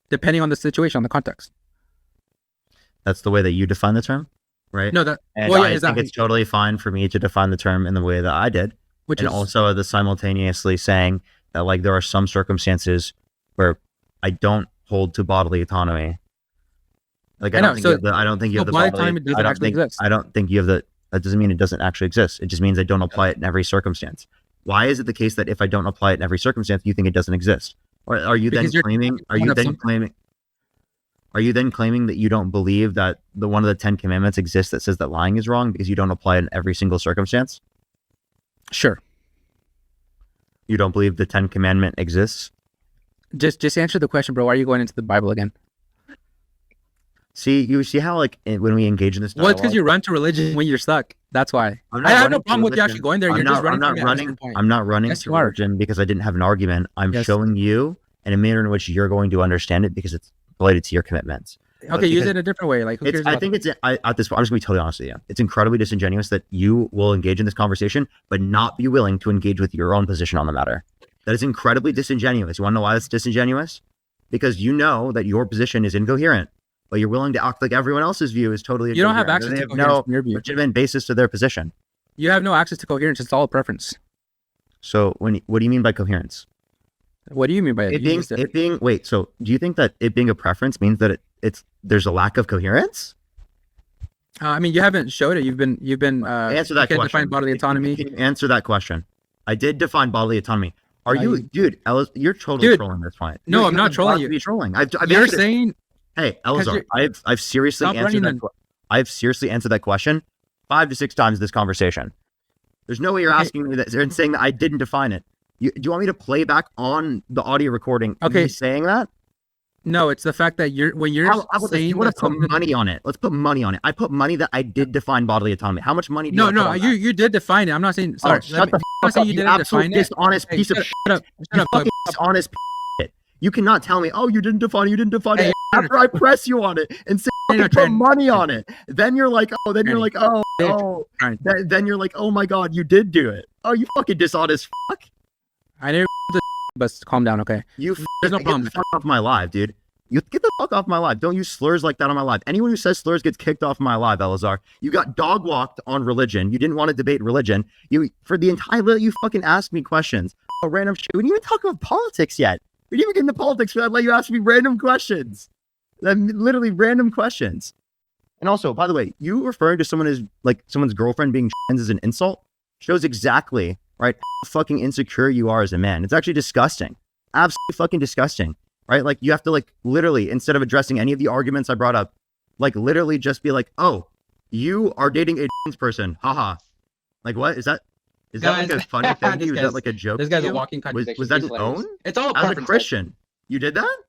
Speaker 2: depending on the situation, on the context.
Speaker 1: That's the way that you define the term, right?
Speaker 2: No, that
Speaker 1: And
Speaker 2: well, yeah,
Speaker 1: I think
Speaker 2: exactly.
Speaker 1: it's totally fine for me to define the term in the way that I did,
Speaker 2: Which
Speaker 1: and
Speaker 2: is
Speaker 1: also the simultaneously saying that like there are some circumstances where I don't hold to bodily autonomy. Like I
Speaker 2: I
Speaker 1: don't
Speaker 2: know.
Speaker 1: think
Speaker 2: So,
Speaker 1: you have the I don't think you
Speaker 2: so
Speaker 1: have the
Speaker 2: bodily
Speaker 1: bodily
Speaker 2: autonomy doesn't actually exist.
Speaker 1: I don't think you have the that doesn't mean it doesn't actually exist. It just means I don't apply it in every circumstance. Why is it the case that if I don't apply it in every circumstance, you think it doesn't exist? Or are you
Speaker 2: Because
Speaker 1: then
Speaker 2: you're
Speaker 1: claiming
Speaker 2: one of something.
Speaker 1: are you then claiming that you don't believe that the one of the 10 commandments exists that says that lying is wrong because you don't apply it in every single circumstance?
Speaker 2: Sure.
Speaker 1: You don't believe the 10 commandment exists?
Speaker 2: Just answer the question, bro. Why are you going into the Bible again?
Speaker 1: See, you see how like when we engage in this
Speaker 2: Well, it's because
Speaker 1: dialogue,
Speaker 2: you run to religion when you're stuck. That's why.
Speaker 1: I'm
Speaker 2: I
Speaker 1: not
Speaker 2: have no
Speaker 1: running to
Speaker 2: problem with you
Speaker 1: religion.
Speaker 2: actually going there.
Speaker 1: I'm
Speaker 2: You're just running
Speaker 1: not
Speaker 2: from it at a
Speaker 1: running.
Speaker 2: certain point.
Speaker 1: I'm not running
Speaker 2: Yes,
Speaker 1: to
Speaker 2: you are.
Speaker 1: religion because I didn't have an argument. I'm
Speaker 2: Yes.
Speaker 1: showing you in a manner in which you're going to understand it because it's related to your commitments.
Speaker 2: Okay, use
Speaker 1: because
Speaker 2: it in a different way. Like, who cares
Speaker 1: I
Speaker 2: about
Speaker 1: think it's at this point, I'm just gonna be totally honest with you. It's incredibly disingenuous that you will engage in this conversation, but not be willing to engage with your own position on the matter. That is incredibly disingenuous. You want to know why that's disingenuous? Because you know that your position is incoherent, but you're willing to act like everyone else's view is totally
Speaker 2: You don't have
Speaker 1: incoherent,
Speaker 2: access
Speaker 1: and they
Speaker 2: to
Speaker 1: have
Speaker 2: coherence
Speaker 1: no
Speaker 2: from your view.
Speaker 1: legitimate basis to their position.
Speaker 2: You have no access to coherence. It's all a preference.
Speaker 1: So what do you mean by coherence?
Speaker 2: What do you mean by
Speaker 1: It
Speaker 2: You
Speaker 1: being
Speaker 2: used it.
Speaker 1: it being wait, so do you think that it being a preference means that there's a lack of coherence?
Speaker 2: I mean, you haven't showed it. You've been
Speaker 1: Answer that
Speaker 2: you can't
Speaker 1: question.
Speaker 2: define bodily autonomy.
Speaker 1: Can you answer that question? I did define bodily autonomy. Are you, dude? You're totally
Speaker 2: Dude,
Speaker 1: trolling this point.
Speaker 2: no,
Speaker 1: You're-
Speaker 2: I'm not
Speaker 1: you've
Speaker 2: trolling
Speaker 1: got to
Speaker 2: you.
Speaker 1: be trolling. I've
Speaker 2: You're
Speaker 1: answered it.
Speaker 2: saying
Speaker 1: Hey, Eleazar, I've seriously
Speaker 2: Stop
Speaker 1: answered
Speaker 2: running
Speaker 1: that. I've seriously answered that question 5 to 6 times this conversation. There's no way you're
Speaker 2: Okay.
Speaker 1: asking me that and saying that I didn't define it. Do you want me to play back on the audio recording
Speaker 2: Okay.
Speaker 1: me saying that?
Speaker 2: no. It's the fact that when you're
Speaker 1: How about this?
Speaker 2: saying
Speaker 1: You want
Speaker 2: that
Speaker 1: to put
Speaker 2: something.
Speaker 1: money on it? Let's put money on it. I put money that I did define bodily autonomy. How much money do you
Speaker 2: No,
Speaker 1: want to put
Speaker 2: no.
Speaker 1: on that?
Speaker 2: You did define it. I'm not saying. Sorry.
Speaker 1: Oh, shut the
Speaker 2: I'm
Speaker 1: fuck
Speaker 2: not saying
Speaker 1: up,
Speaker 2: you
Speaker 1: you
Speaker 2: didn't
Speaker 1: absolute
Speaker 2: define it.
Speaker 1: dishonest
Speaker 2: Hey,
Speaker 1: piece of
Speaker 2: shut
Speaker 1: shit.
Speaker 2: up. Shut
Speaker 1: You
Speaker 2: up.
Speaker 1: fucking dishonest shit. You cannot tell me, oh, you didn't define it, you didn't define
Speaker 2: Hey,
Speaker 1: it. After I press you on it and say,
Speaker 2: You're
Speaker 1: fucking
Speaker 2: not
Speaker 1: put
Speaker 2: trying-
Speaker 1: money on it. Then you're like, oh,
Speaker 2: Trying.
Speaker 1: then you're like, oh my God, you did do it. Oh, you fucking dishonest fuck.
Speaker 2: I know, but calm down, okay?
Speaker 1: You
Speaker 2: There's no
Speaker 1: get
Speaker 2: problem
Speaker 1: the
Speaker 2: with
Speaker 1: fuck off my live, dude. You get the fuck off my live. Don't use slurs like that on my live. Anyone who says slurs gets kicked off my live, Eleazar. You got dog walked on religion. You didn't want to debate religion. You for the entire you fucking asked me questions. Oh, random shit. We didn't even talk about politics yet. We didn't even get into politics, but I'd let you ask me random questions. Literally random questions. And also, by the way, you referring to someone as like someone's girlfriend being trans as an insult shows exactly right how fucking insecure you are as a man. It's actually disgusting. Absolutely fucking disgusting. Right? Like you have to like literally, instead of addressing any of the arguments I brought up, like literally just be like, oh, you are dating a trans person. Haha. Like what? Is that like a funny thing to you? Is that like a joke?
Speaker 2: This guy's
Speaker 1: to
Speaker 2: a
Speaker 1: you?
Speaker 2: walking contradiction.
Speaker 1: Was that
Speaker 2: He's
Speaker 1: his
Speaker 2: hilarious.
Speaker 1: own?
Speaker 2: It's all a
Speaker 1: As a
Speaker 2: preference.
Speaker 1: Christian. You did that?